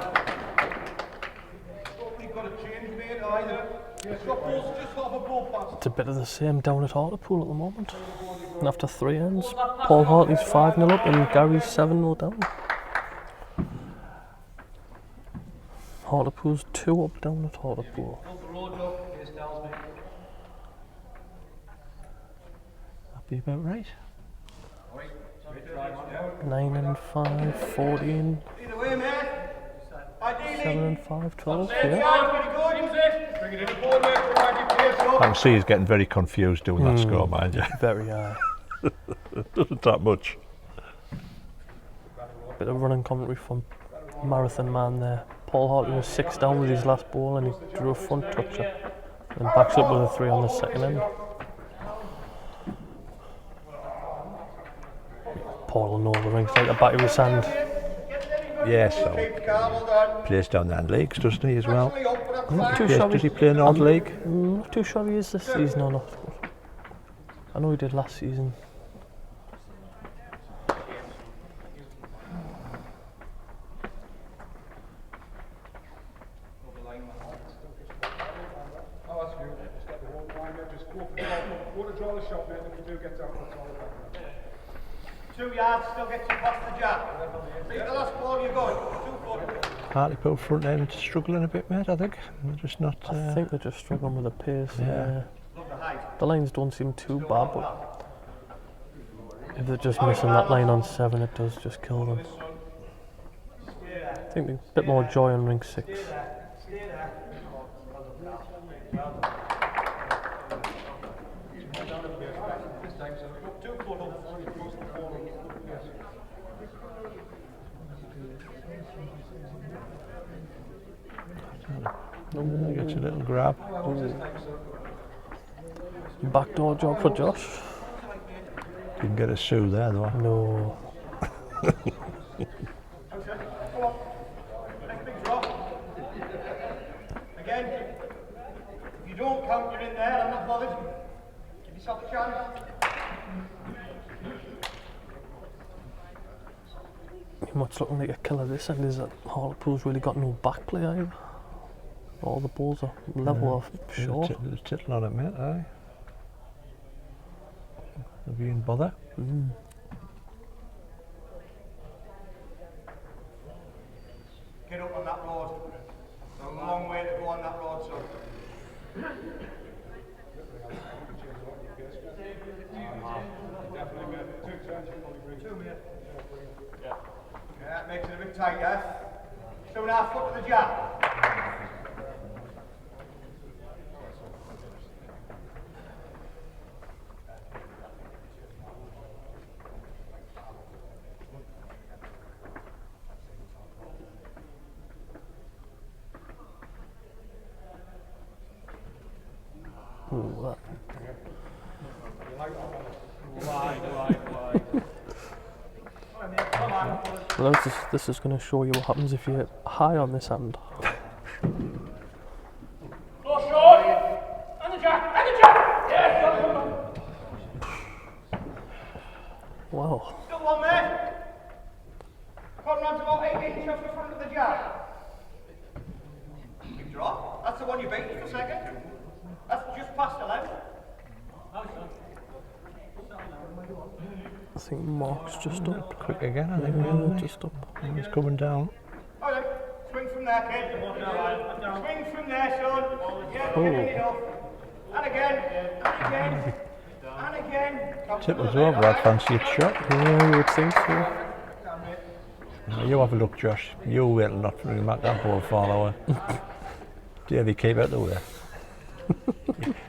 Speaker 5: You've got a change made either. Yeah, stop balls, just half a ball pass.
Speaker 2: It's a bit of the same down at Hartlepool at the moment. And after 3 ends, Paul Hartley's 5-0 up and Gary's 7-0 down. Hartlepool's 2 up down at Hartlepool.
Speaker 1: That'd be about right.
Speaker 2: 9 and 5, 14,
Speaker 3: Either way, mate.
Speaker 2: 7 and 5, 12, yeah.
Speaker 5: Bring it in the ball, mate, provide your pace up.
Speaker 1: I can see he's getting very confused doing that score, mind you.
Speaker 2: Very high.
Speaker 1: Doesn't that much.
Speaker 2: Bit of running commentary from Marathon Man there. Paul Hartley was 6 down with his last ball and he drew a front toucher and backs up with a 3 on the second end. Paul will know the rings like the back of his hand.
Speaker 1: Yes, so plays down the leagues, doesn't he, as well?
Speaker 2: Not too
Speaker 1: Yes,
Speaker 2: sure
Speaker 1: does he play in the odd league?
Speaker 2: Not too sure he is this season or not. I know he did last season.
Speaker 5: Oh, that's good. Step the whole line, mate. Just go for the ball. Go to draw the shot, mate, and we do get down. That's all about.
Speaker 3: 2 yards, still gets you past the jab. See the last ball you're going. 2 foot.
Speaker 1: Hartlepool front end struggling a bit, mate, I think. They're just not...
Speaker 2: I think they're just struggling with the pace.
Speaker 1: Yeah.
Speaker 3: Love the height.
Speaker 2: The lines don't seem too bad, but if they're just missing that line on 7, it does just kill them. I think a bit more joy on ring 6.
Speaker 3: Stay there.
Speaker 5: This time, so 2 foot up. Yes.
Speaker 1: Gets a little grab.
Speaker 2: Backdoor job for Josh.
Speaker 1: Didn't get a sue there, though.
Speaker 2: No.
Speaker 3: Next big drop. Again. If you don't count, you're in there. I'm not bothered. Give yourself a chance.
Speaker 2: What's looking like a killer this end is that Hartlepool's really got no back play either. All the balls are level off short.
Speaker 1: There's tittle on it, mate, aye. They're being bother.
Speaker 3: Get up on that road. There's a long way to go on that road, son.
Speaker 5: Definitely, mate. 2 turns, you probably bring 2, mate.
Speaker 3: Yeah, that makes it a bit tight, yeah? 2.5 foot to the jab.
Speaker 2: Ooh, that. Well, this is going to show you what happens if you hit high on this hand.
Speaker 4: Go short! And the jack! And the jack! Yes!
Speaker 2: Wow.
Speaker 3: Still one there. Come round to about 8 inches off the front of the jab. Keep drop. That's the one you beat for second. That's just past 11.
Speaker 2: I think Mark's just up.
Speaker 1: Quick again, I think.
Speaker 2: Yeah, just up.
Speaker 1: He's coming down.
Speaker 3: All right, swing from there, kid. Swing from there, son. Yeah, getting it off. And again, and again, and again.
Speaker 1: Tipples over, I'd fancy a shot.
Speaker 2: Yeah, you would think so.
Speaker 1: You have a look, Josh. You wait till not really make that ball fall away. Davey, keep out the way.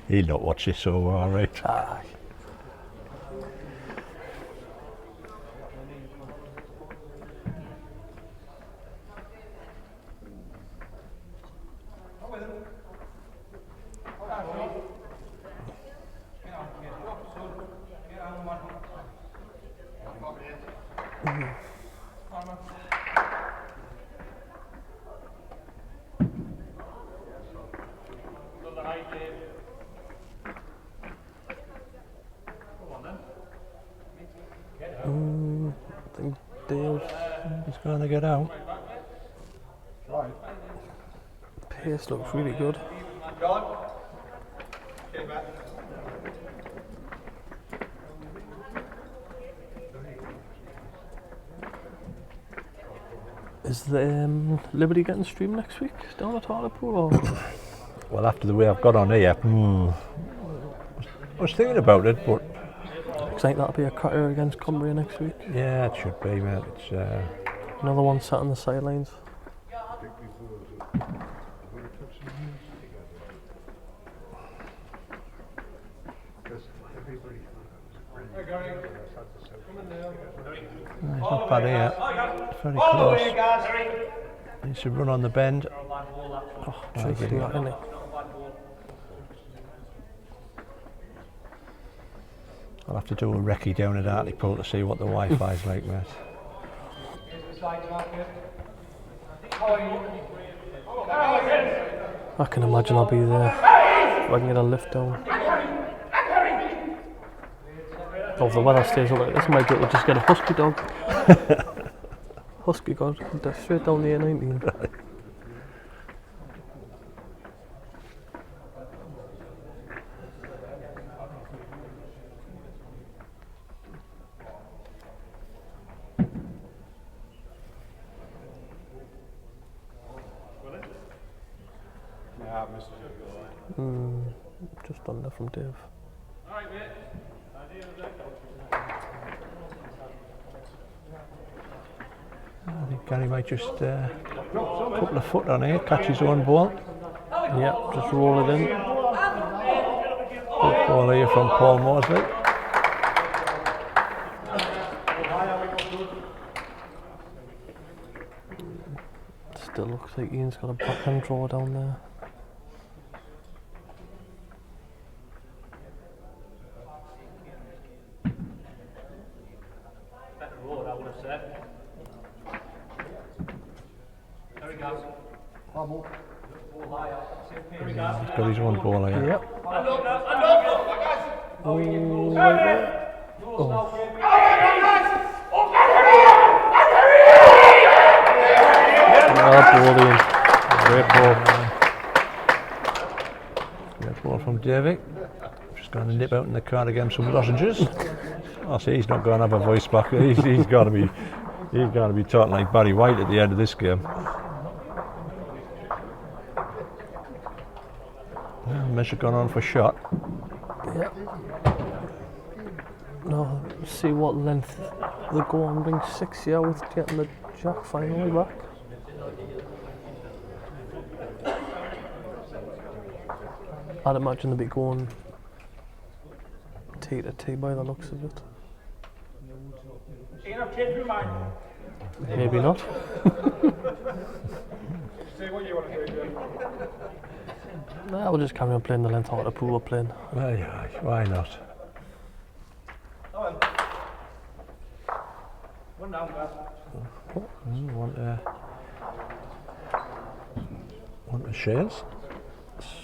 Speaker 1: He'll not watch this, so all right.
Speaker 2: Aye. I think Dave
Speaker 1: He's going to get out.
Speaker 2: pace looks really good.
Speaker 3: John, stay back.
Speaker 2: Is the Liberty getting streamed next week down at Hartlepool? Or?
Speaker 1: Well, after the way I've got on here, I was thinking about it, but
Speaker 2: Looks like that'll be a cracker against Cumbria next week.
Speaker 1: yeah, it should be, mate. It's
Speaker 2: Another one sat on the sidelines.
Speaker 1: it's not bad here. It's very
Speaker 3: All the way,
Speaker 1: close.
Speaker 3: guys.
Speaker 1: Needs to run on the bend.
Speaker 2: Cheeky that, isn't it?
Speaker 1: I'll have to do a recce down at Hartlepool to see what the Wi-Fi's like, mate.
Speaker 2: I can imagine I'll be there if I can get a lift down. If the weather stays up like this, I might be able to just get a husky dog. Husky dog, straight down the A19. Just under from Dave.
Speaker 1: I think Gary might just couple of foot on here, catch his own ball.
Speaker 2: Yeah, just roll it in.
Speaker 1: Good ball here from Paul Mosley.
Speaker 2: Still looks like Ian's got a backhand draw down there.
Speaker 4: Better road, I would have said. There he goes. Bubble. There he goes.
Speaker 1: He's got his own ball here.
Speaker 2: Yep.
Speaker 4: And up now, and up!
Speaker 2: Oh, right there. Brilliant. Great ball.
Speaker 1: Great ball from Davey. Just going to nip out in the car to get him some lozenges. I see he's not going to have a voice back. He's going to be talking like Barry White at the end of this game. Measure gone on for shot.
Speaker 2: Yep. No, see what length they go on ring 6 here with getting the jack finally back. I'd imagine they'd be going T to T by the looks of it. Maybe not.
Speaker 5: Say what you want to do, Jim.
Speaker 2: Nah, we'll just carry on playing the length Hartlepool we're playing.
Speaker 1: Well, yeah, why not?
Speaker 3: One down, guys.
Speaker 1: Want the shares?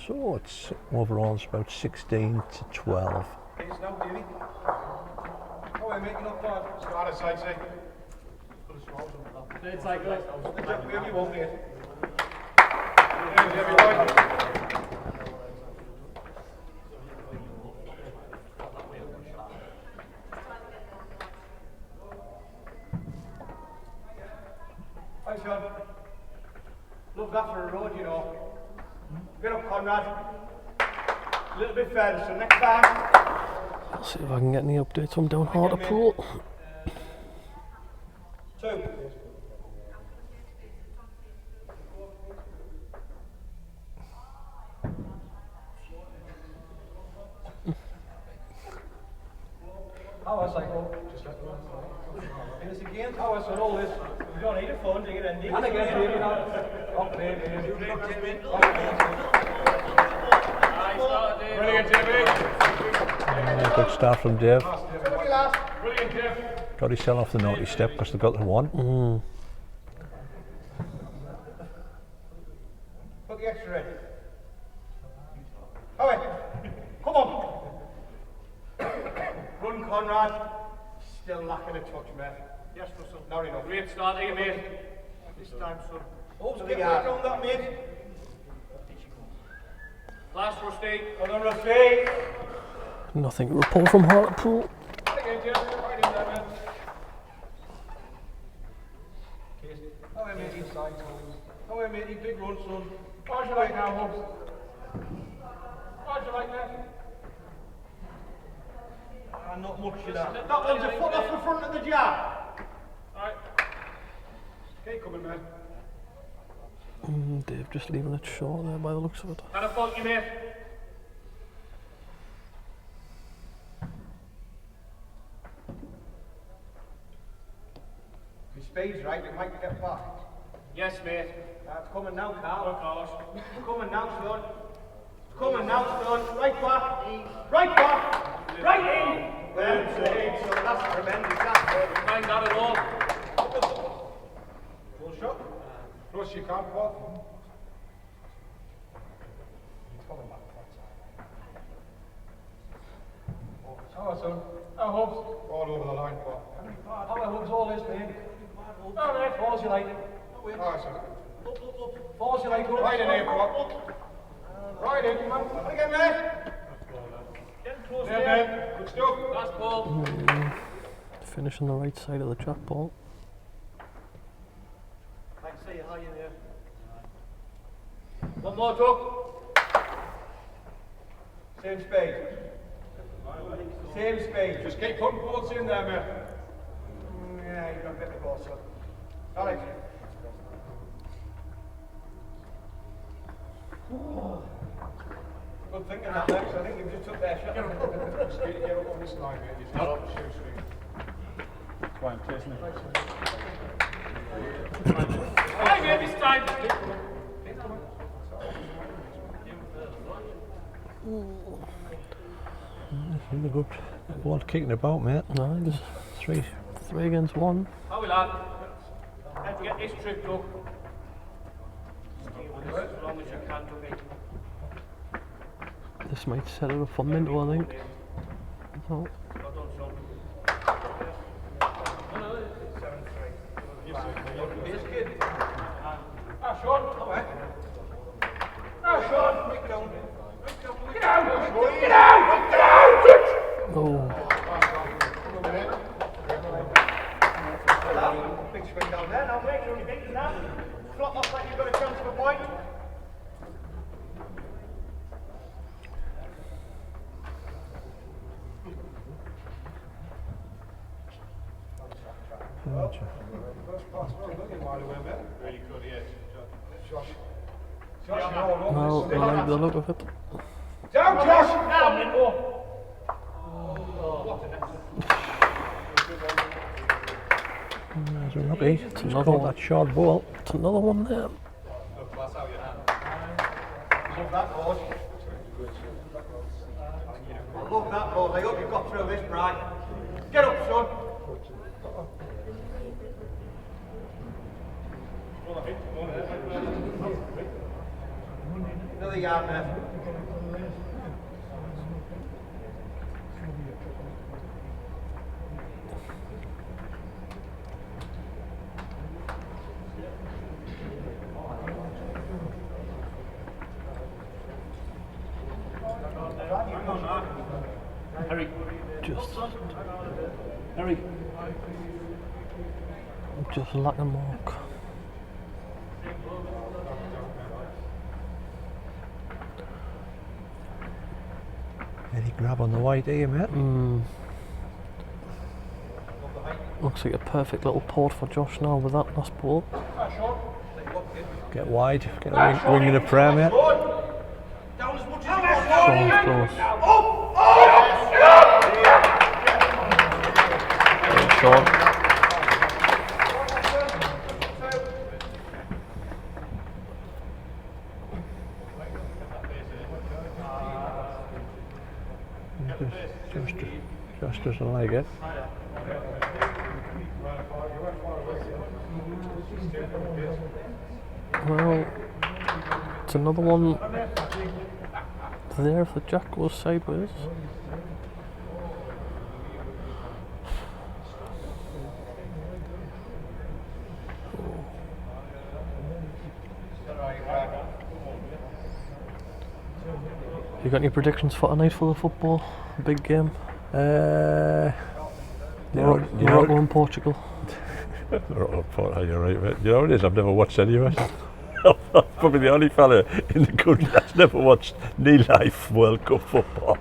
Speaker 1: So it's overall it's about 16 to 12.
Speaker 5: It's now, Davey. Oh, we're making up that. Start a side, say.
Speaker 4: It's like that.
Speaker 5: Wherever you want, mate. Wherever you like.
Speaker 3: Hi, Sean. Love that for a road, you know. Get up, Conrad. A little bit further, so next time.
Speaker 2: I'll see if I can get any updates from down Hartlepool.
Speaker 3: 2. How was I? Just let me know. In this again? How was all this? We don't need a phone, dig it in. And again, David,
Speaker 5: Brilliant, Davey.
Speaker 1: Good start from Dave.
Speaker 5: Brilliant, Jeff.
Speaker 1: Got himself off the naughty step because they got the one.
Speaker 3: Put the extra in. Come on. Run, Conrad. Still lacking a touch, mate. Yes, Russell. Not enough.
Speaker 4: Great start here, mate.
Speaker 3: This time, son. Oh, get back on that, mate.
Speaker 4: Last Rusty.
Speaker 3: Well done, Rusty.
Speaker 2: Nothing to report from Hartlepool.
Speaker 5: Again, Jeff. Right in there, man.
Speaker 3: How are matey? How are matey? Big run, son. How'd you like now, Hubs? How'd you like that? Not much of that. That one's a foot off the front of the jar.
Speaker 5: Alright. Okay, coming, man.
Speaker 2: Dave just leaving it short there by the looks of it.
Speaker 4: Had a fault, you mate.
Speaker 3: Your speed's right, you might get back.
Speaker 4: Yes, mate.
Speaker 3: It's coming now, Carl.
Speaker 4: Carlos.
Speaker 3: It's coming now, son. It's coming now, son. Right back. Right back. Right in. Well played, so that's tremendous. That's good.
Speaker 4: Mind that at all.
Speaker 3: Full shot.
Speaker 5: Plus, you can't walk. Oh, son. Oh, Hubs. All over the line, Paul.
Speaker 3: How are Hubs all this, man?
Speaker 5: All right.
Speaker 3: Fall as you like.
Speaker 5: Oh, son.
Speaker 3: Fall as you like.
Speaker 5: Right in there, Paul. Right in, man.
Speaker 3: What again, mate?
Speaker 4: Getting close
Speaker 5: Yeah,
Speaker 4: there.
Speaker 5: man. Good stuff.
Speaker 4: Last ball.
Speaker 2: Finish on the right side of the track ball.
Speaker 3: I can see you high in there.
Speaker 4: One more, Doug.
Speaker 3: Same speed. Same speed.
Speaker 5: Just keep putting balls in there, man.
Speaker 3: Yeah, you've got a bit of ball, son. All right. Good thinking that, Lex. I think you just took their shot.
Speaker 5: Get up on this line, mate. You start up the shoe swing. That's why I'm chasing it.
Speaker 4: Hey, mate, this time.
Speaker 1: Really good ball kicking about, mate.
Speaker 2: No, just 3 against 1.
Speaker 4: How we lad? Let's get this trip, Doug. Stay with us as long as you can, Dougie.
Speaker 2: This might set it up for Minto, I think. Oh.
Speaker 4: Well done, son.
Speaker 3: This kid.
Speaker 5: Ah, Sean.
Speaker 3: Ah, Sean. Make it down.
Speaker 5: Get out!
Speaker 3: Get out! Get out!
Speaker 2: Oh.
Speaker 3: Big swing down there. Now, mate, you're only thinking that. Flop off like you've got a chance of a point.
Speaker 5: First pass, well done, while away, mate. Really good, yeah. Josh.
Speaker 2: Well, I like the look of it.
Speaker 3: Down, Josh!
Speaker 1: There's a rookie. It's
Speaker 2: another
Speaker 1: called
Speaker 2: one.
Speaker 1: that short ball.
Speaker 2: It's another one there.
Speaker 3: Love that, boys. I love that, boys. I hope you got through this, Brian. Get up, son. Another yard, man.
Speaker 4: Harry.
Speaker 2: Just lack a mark.
Speaker 1: Any grab on the white here, mate?
Speaker 2: Looks like a perfect little port for Josh now with that last ball.
Speaker 1: Get wide, get a wing in the prayer, mate.
Speaker 3: Down as much as
Speaker 2: Sean's close. Sean.
Speaker 1: Just doesn't like it.
Speaker 2: Well, it's another one there if the jack goes sideways. You got any predictions for tonight for the football? Big game? Morocco and Portugal.
Speaker 1: You're right, mate. You know what it is? I've never watched any of it. I'm probably the only fella in the country that's never watched any live World Cup football.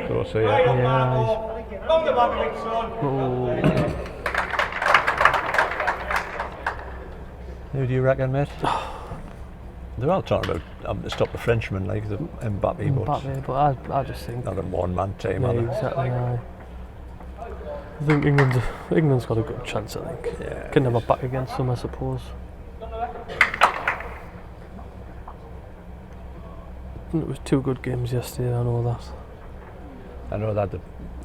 Speaker 1: So say
Speaker 2: Yeah,
Speaker 3: On the back of it, son.
Speaker 1: Who do you reckon, mate? They're all talking about having to stop the Frenchman like the Mbappe,
Speaker 2: but I just think
Speaker 1: not a one-man team,
Speaker 2: yeah,
Speaker 1: are they?
Speaker 2: exactly. I think England's got a good chance. I think can never back against them, I suppose. It was 2 good games yesterday. I know that.
Speaker 1: I know that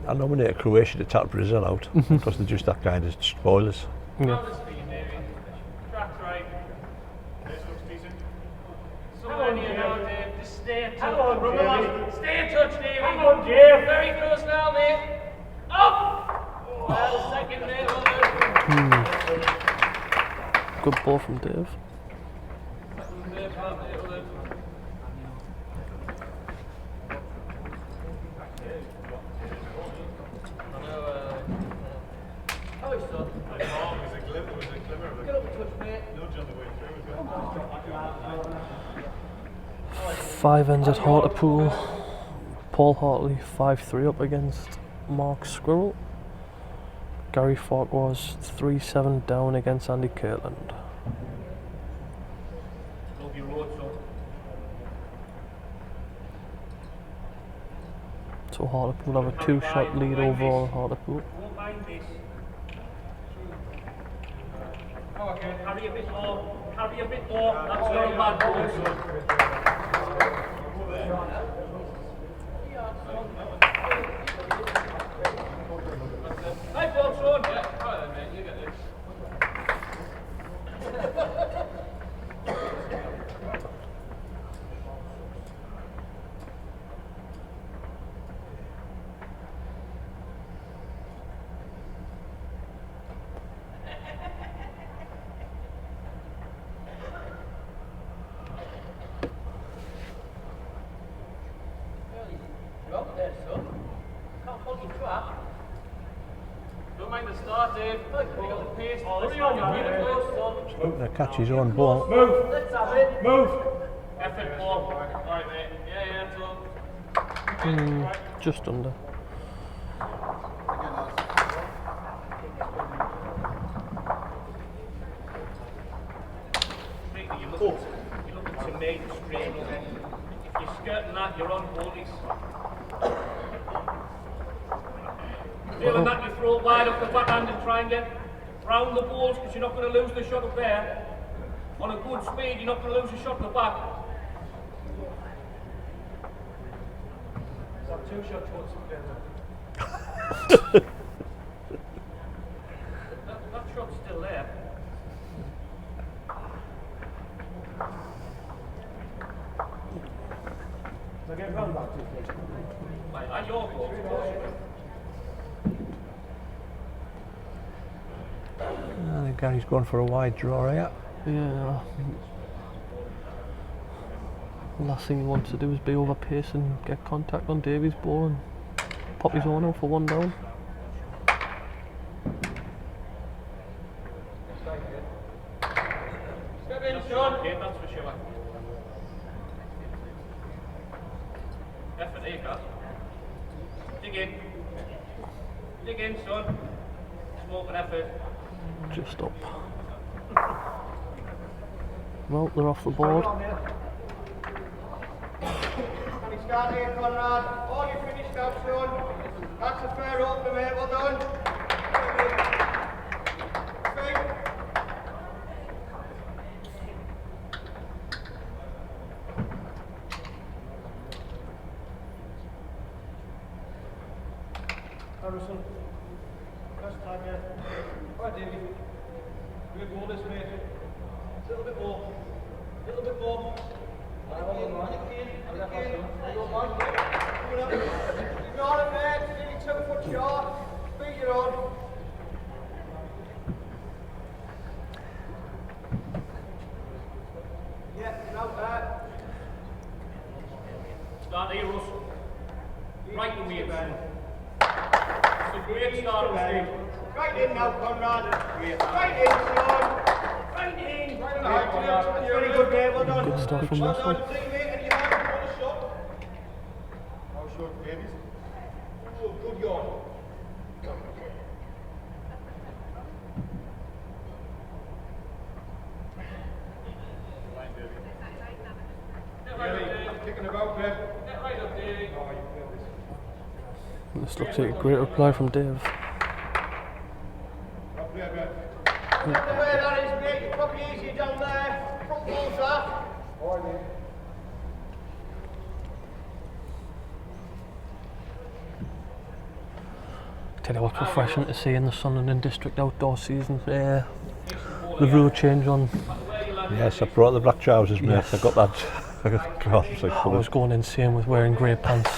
Speaker 1: I nominated Croatia to tap Brazil out because they're just that kind of spoilers.
Speaker 2: Yeah.
Speaker 4: Just stay in touch. Stay in touch, Davey. Hang on, Dave. Very close now, mate. Up! Well, second, mate.
Speaker 2: Good ball from Dave. Five ends at Hartlepool. Paul Hartley 5-3 up against Mark Squirrel. Gary Farquhar's 3-7 down against Andy Kirtland. So Hartlepool have a 2-shot lead overall. Hartlepool.
Speaker 4: Carry a bit more. Carry a bit more. That's very bad ball. Hi, Bob, son. Yeah, right then, mate. You get this. You're up there, son. Can't hold your trap. Don't mind the start, Dave. You got the pace. Hurry on, man.
Speaker 1: Looking to catch his own ball.
Speaker 3: Move.
Speaker 4: Let's have it.
Speaker 3: Move.
Speaker 4: Effort, Paul. Alright, mate. Yeah, so.
Speaker 2: Just under.
Speaker 4: cut, you're looking to make a straight line. If you're skirting that, you're on goalies. Feeling that, you throw it wide off the backhand and try and get round the balls, because you're not going to lose the shot up there. On a good speed, you're not going to lose a shot in the back. Is that 2 shots towards that shot's still there. At your ball, of course.
Speaker 1: I think Gary's gone for a wide draw here.
Speaker 2: Yeah. The last thing he wants to do is be over pace and get contact on Davy's ball and pop his own out for 1 down.
Speaker 4: Step in, Sean. Yeah, that's for sure. Effort here, guys. Dig in, son. Smoke and effort.
Speaker 2: Just up. Well, they're off the board.
Speaker 3: Can we start here, Conrad? All you finished now, son. That's a fair opener, mate. Well done. Three. Harrison. First time, yeah. All right, Davey. Good goal this, mate. A little bit more. A little bit more. You got it, mate. Nearly 2 foot short. Beat your own. Yeah, not bad.
Speaker 4: Start here, Russ. Right away, Ben. It's a great start, Steve.
Speaker 3: Right in now, Conrad. Right in, son. Right in. That's very good, mate. Well done.
Speaker 2: Good stuff from
Speaker 3: Well
Speaker 2: this
Speaker 3: done.
Speaker 2: one.
Speaker 3: See, mate, and you have to put a shot. How short, babies? Oh, good yawn.
Speaker 5: Kicking about, mate.
Speaker 4: Get right up there.
Speaker 2: This looks like a great reply from Dave.
Speaker 5: Up there, mate.
Speaker 3: The way that is, mate, you're probably easier down there. Front ball's that.
Speaker 5: All right, mate.
Speaker 2: Tell you what's refreshing to see in the Sunderland District outdoor season. The rule change on.
Speaker 1: Yes, I brought the black trousers, mate.
Speaker 2: Yes.
Speaker 1: I got that. God, it's like
Speaker 2: I was going insane with wearing grey pants.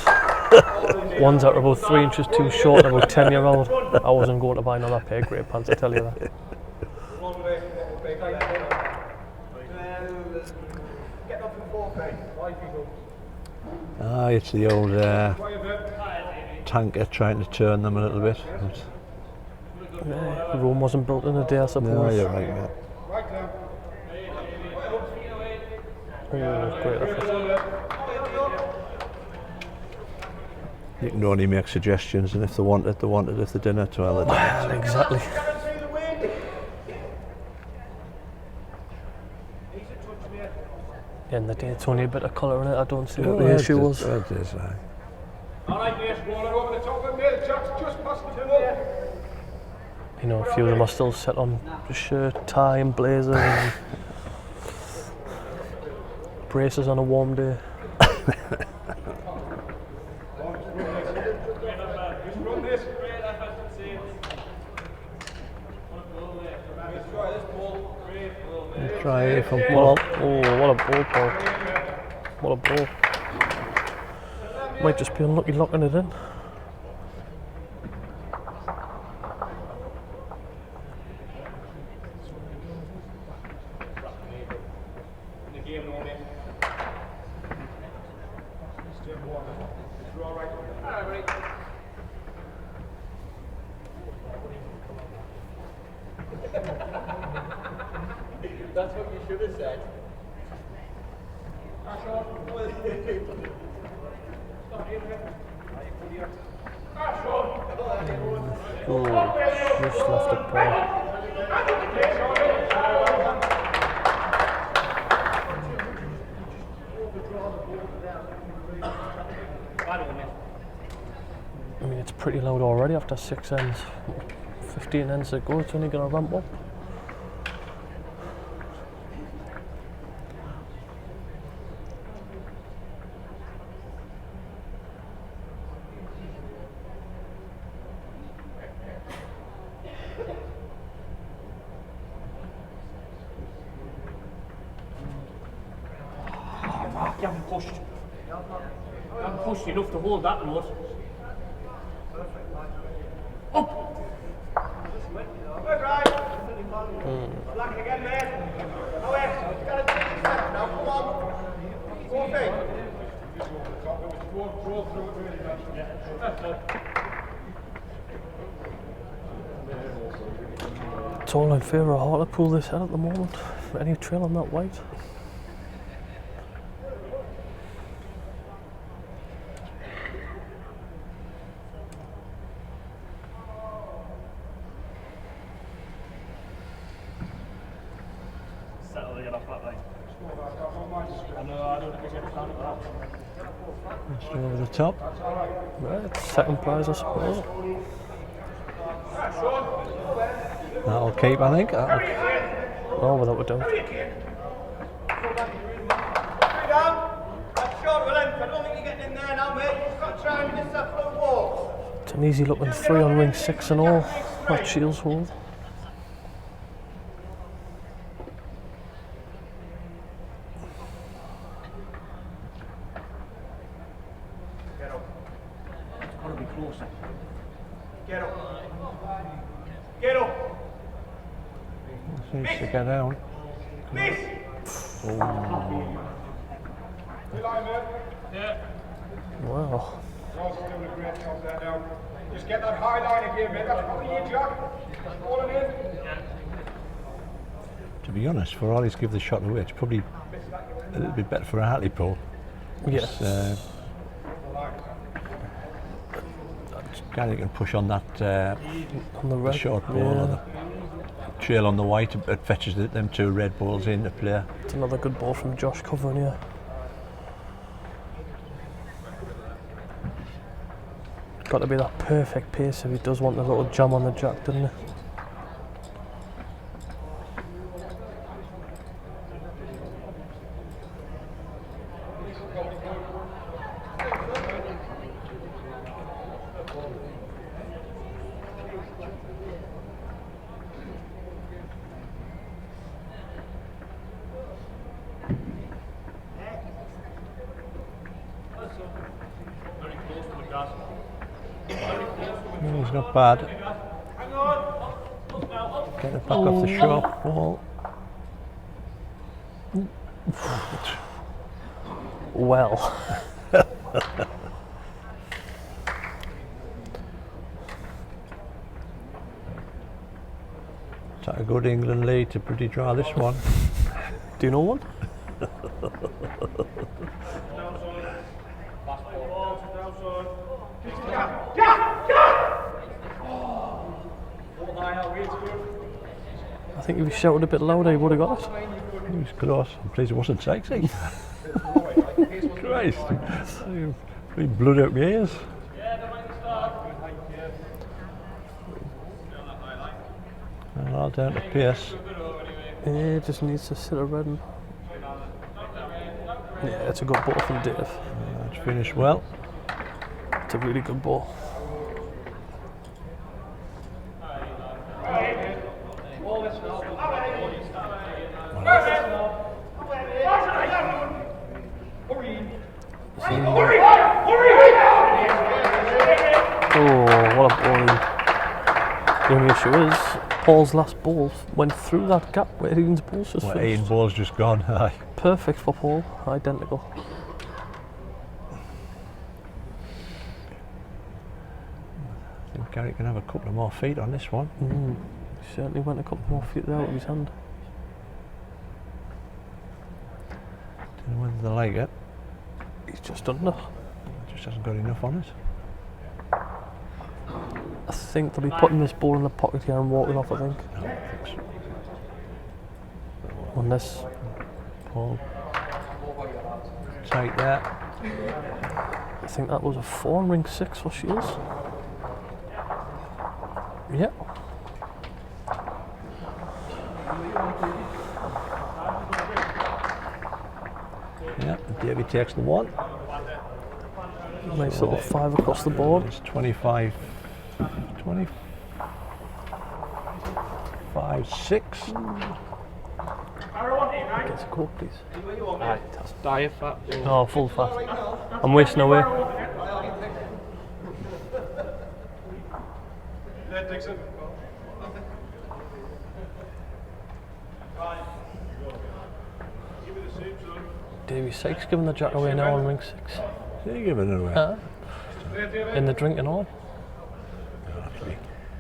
Speaker 2: Ones that are about 3 inches too short, about 10-year-old. I wasn't going to buy another pair of grey pants, I tell you that.
Speaker 3: Get up in 4K.
Speaker 1: Ah, it's the old tanker trying to turn them a little bit.
Speaker 2: The room wasn't built in a day, I suppose.
Speaker 1: No, you're right, mate.
Speaker 5: Right now.
Speaker 2: Oh, great effort.
Speaker 1: You can only make suggestions, and if they want it, they want it. If they didn't, well, they didn't.
Speaker 2: Exactly.
Speaker 3: Guarantee the win. He's a touch, mate.
Speaker 2: In the day, it's only a bit of colour in it. I don't see what the issue was.
Speaker 1: It is, aye.
Speaker 5: All right, mate. Rolling over the top of him, mate. Jack's just past the middle.
Speaker 2: You know, a few of them are still set on shirt, tie and blazer and braces on a warm day.
Speaker 5: Just run this.
Speaker 4: Great effort, see. What a goal there.
Speaker 5: Let's try this ball.
Speaker 4: Great goal, mate.
Speaker 1: Try it from
Speaker 2: What a ball, Paul. What a ball. Might just be unlucky locking it in.
Speaker 5: In the game, no, mate. You're all right.
Speaker 4: All right, buddy.
Speaker 3: That's what you should have said.
Speaker 2: Oh, just left it, Paul. I mean, it's pretty loud already after 6 ends. 15 ends to go, it's only going to ramp up.
Speaker 4: You haven't pushed. You haven't pushed enough to hold that note. Up!
Speaker 3: Good, right. Black it again, mate. No way. You gotta take it now. Come on. Go big.
Speaker 2: It's all in favour of Hartlepool this head at the moment. Any trail on that white?
Speaker 4: Settle to get off that line. I know, I don't think we get down to that.
Speaker 1: Just over the top.
Speaker 2: Right, second prize, I suppose.
Speaker 1: That'll keep, I think.
Speaker 2: Oh, without a doubt.
Speaker 3: That's short, Willem. I don't think you're getting in there now, mate. You've got to try and miss that front wall.
Speaker 2: It's an easy looking 3 on ring 6 and all. That Shields hold.
Speaker 3: Get up.
Speaker 4: It's got to be closer.
Speaker 3: Get up. Get up.
Speaker 1: Seems to get down.
Speaker 3: Miss.
Speaker 4: Yeah.
Speaker 2: Wow.
Speaker 5: Ross is doing a great job there now. Just get that high line again, mate. That's probably you, Jack. Just falling in.
Speaker 1: To be honest, for all he's give the shot away, it's probably a little bit better for a Hartlepool.
Speaker 2: Yes.
Speaker 1: Gary can push on that
Speaker 2: On the red.
Speaker 1: short ball or the trail on the white. It fetches them 2 red balls into play.
Speaker 2: It's another good ball from Josh covering here. Got to be that perfect pace if he does want a little jam on the jack, doesn't it?
Speaker 4: Very close to the gas.
Speaker 1: He's not bad.
Speaker 3: Hang on. Up now. Up.
Speaker 1: Getting it back off the short ball.
Speaker 2: Well.
Speaker 1: Is that a good England lead to pretty dry this one?
Speaker 2: Do you know one? I think if he shouted a bit louder, he would have got it.
Speaker 1: He was close. I'm pleased it wasn't sexy. Christ. We blood out my ears. And all down to pace.
Speaker 2: Yeah, he just needs to sit a red and... Yeah, it's a good ball from Dave.
Speaker 1: It's finished well.
Speaker 2: It's a really good ball. Oh, what a ball. The only issue is, Paul's last ball went through that gap where Ian's ball's just
Speaker 1: Well,
Speaker 2: finished.
Speaker 1: Ian ball's just gone. Aye.
Speaker 2: Perfect for Paul, identical.
Speaker 1: I think Gary can have a couple of more feet on this one.
Speaker 2: He certainly went a couple more feet out of his hand.
Speaker 1: Don't know whether they like it.
Speaker 2: He's just under.
Speaker 1: Just hasn't got enough on it.
Speaker 2: I think they'll be putting this ball in the pocket here and walking off, I think.
Speaker 1: No, I don't think so.
Speaker 2: Unless...
Speaker 1: Paul. Tight there.
Speaker 2: I think that was a 4 on ring 6 for Shields. Yeah.
Speaker 1: Yeah, Davey takes the one.
Speaker 2: Nice little 5 across the board.
Speaker 1: It's 25, 6.
Speaker 2: Gets a coke, please.
Speaker 6: Aye, that's diet fat.
Speaker 2: Oh, full fat. I'm wasting away.
Speaker 5: There, Dixon.
Speaker 2: Davey Sykes giving the jack away now on ring 6.
Speaker 1: So you give it away.
Speaker 2: In the drink and all.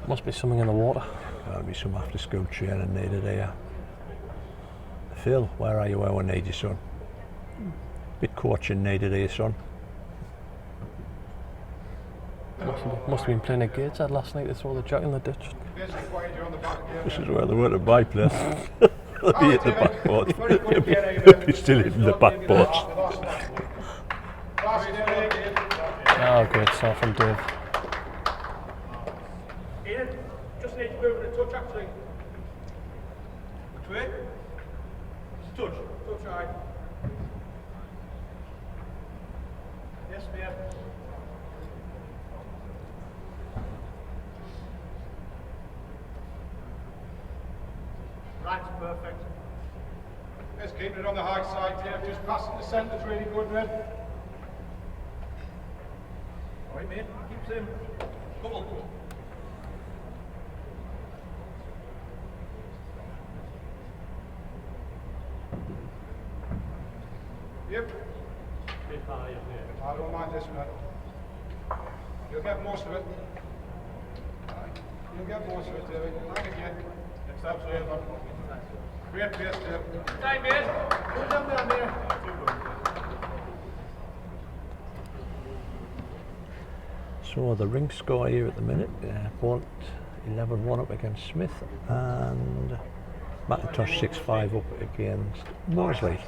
Speaker 2: Must be something in the water.
Speaker 1: There'll be some after school training needed here. Phil, where are you where we need you, son? Bit coaching needed here, son.
Speaker 2: Must have been playing a Gates ad last night to throw the jack in the ditch.
Speaker 5: Basically, quiet, you're on the back again.
Speaker 1: This is where they were to buy place. They'll be at the back porch. They'll be still in the back porch.
Speaker 2: Oh, great stuff from Dave.
Speaker 3: Ian, just need to move it a touch actually. Which way? Touch. Touch, right. Yes, ma'am. Right, perfect.
Speaker 5: Just keeping it on the high side, Dave. Just passing the centre's really good, mate.
Speaker 3: Alright, mate. Keeps him. Come on.
Speaker 5: Yep. I don't mind this, mate. You'll get most of it. You'll get most of it, David. Back again. Next up, so great pace, Dave.
Speaker 3: Time, mate. Put them down there.
Speaker 1: So the ring score here at the minute, Bont 11-1 up against Smith and McIntosh 6-5 up against Mosley.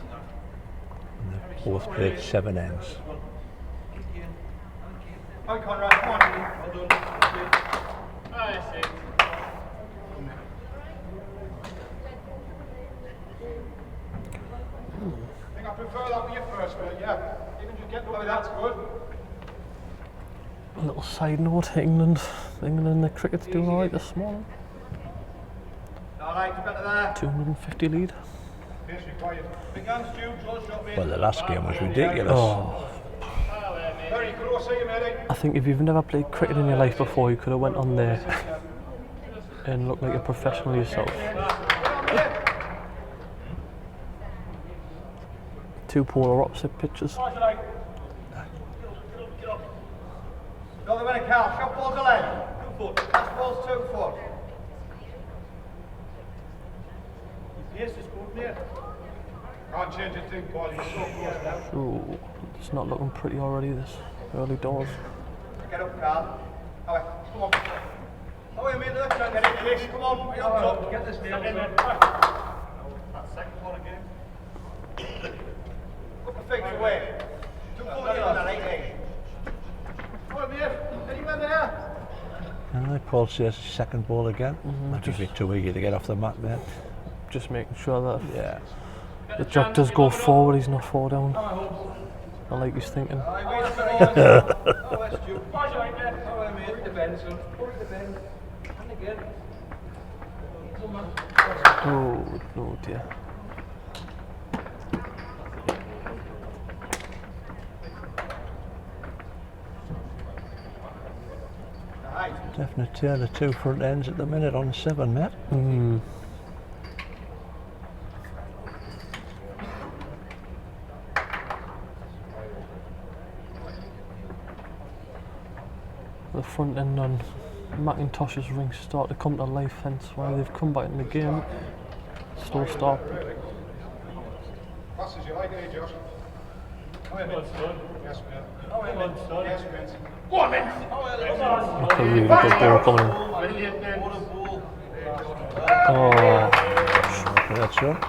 Speaker 1: And they've both played 7 ends.
Speaker 3: Hi, Conrad. Come on. Well done. I see.
Speaker 5: I think I prefer that with you first, mate, yeah. Even if you get away, that's good.
Speaker 2: A little side note, England and the cricket's doing alright this morning.
Speaker 3: Alright, better there.
Speaker 2: 250 lead.
Speaker 5: Pace be quiet.
Speaker 3: Big hands, Stu. Close shot, mate.
Speaker 1: Well, the last game was ridiculous.
Speaker 2: Oh,
Speaker 5: Very close here, matey.
Speaker 2: I think if you've never played cricket in your life before, you could have went on there and looked like a professional yourself. 2 polar opposite pitches.
Speaker 3: Got the winner, Cal. Shot ball to leg. 2 foot. Last ball's 2 foot. Yes, it's good, mate.
Speaker 5: Can't change a thing, Paul. You're so close now.
Speaker 2: Ooh, it's not looking pretty already this early doors.
Speaker 3: Get up, Cal. Away. Come on. Away, mate. Let's get it, Chris. Come on. Way up top. Get this nail. That second ball again. Put the feet away. 2 foot in on that 18. Come on, mate. Anywhere there?
Speaker 1: Paul says second ball again. Might just be too eager to get off the mat, mate.
Speaker 2: Just making sure that
Speaker 1: Yeah.
Speaker 2: the jack does go forward, he's not 4 down. I like he's thinking.
Speaker 3: Away, Stu. Away, mate. Put it to bend, son. Put it to bend. And again.
Speaker 2: Oh, no dear.
Speaker 1: Definite tale of 2 front ends at the minute on 7, mate.
Speaker 2: The front end on McIntosh's ring start to come to life, hence why they've come back in the game. Slow start.
Speaker 5: Fast as you like, eh, Josh? Away, mate. Yes, mate. Away, mate. Yes, mate.
Speaker 3: Go on, mate.
Speaker 2: That's a really good ball coming in. Oh,
Speaker 1: That's right.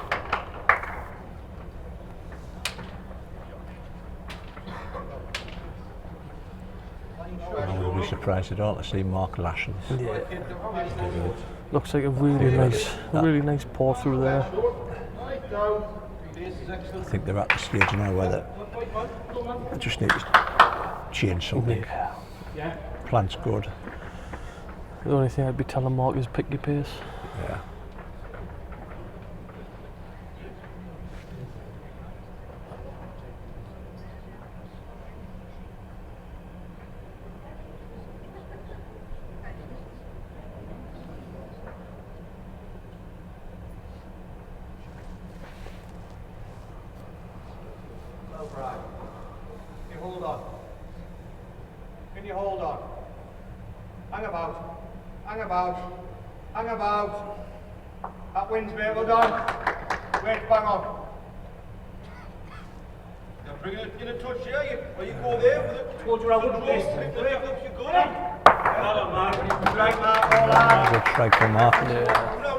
Speaker 1: We'll be be surprised at all to see Mark Lashley.
Speaker 2: Yeah. Looks like a really nice pour through there.
Speaker 1: I think they're at the stage now where they just need to change something.
Speaker 2: Yeah.
Speaker 1: Plant's good.
Speaker 2: The only thing I'd be telling Mark is pick your pace.
Speaker 1: Yeah.
Speaker 5: Can you hold on? Can you hold on? Hang about. Hang about. Hang about. That wind's mate, well done. Wait, bang on. Now bring it in a touch here, or you go there with it.
Speaker 4: Told you I wouldn't miss.
Speaker 5: Break up, you're good. Well done, Mark. Right, Mark, all out.
Speaker 1: Good strike from Mark.
Speaker 2: Yeah.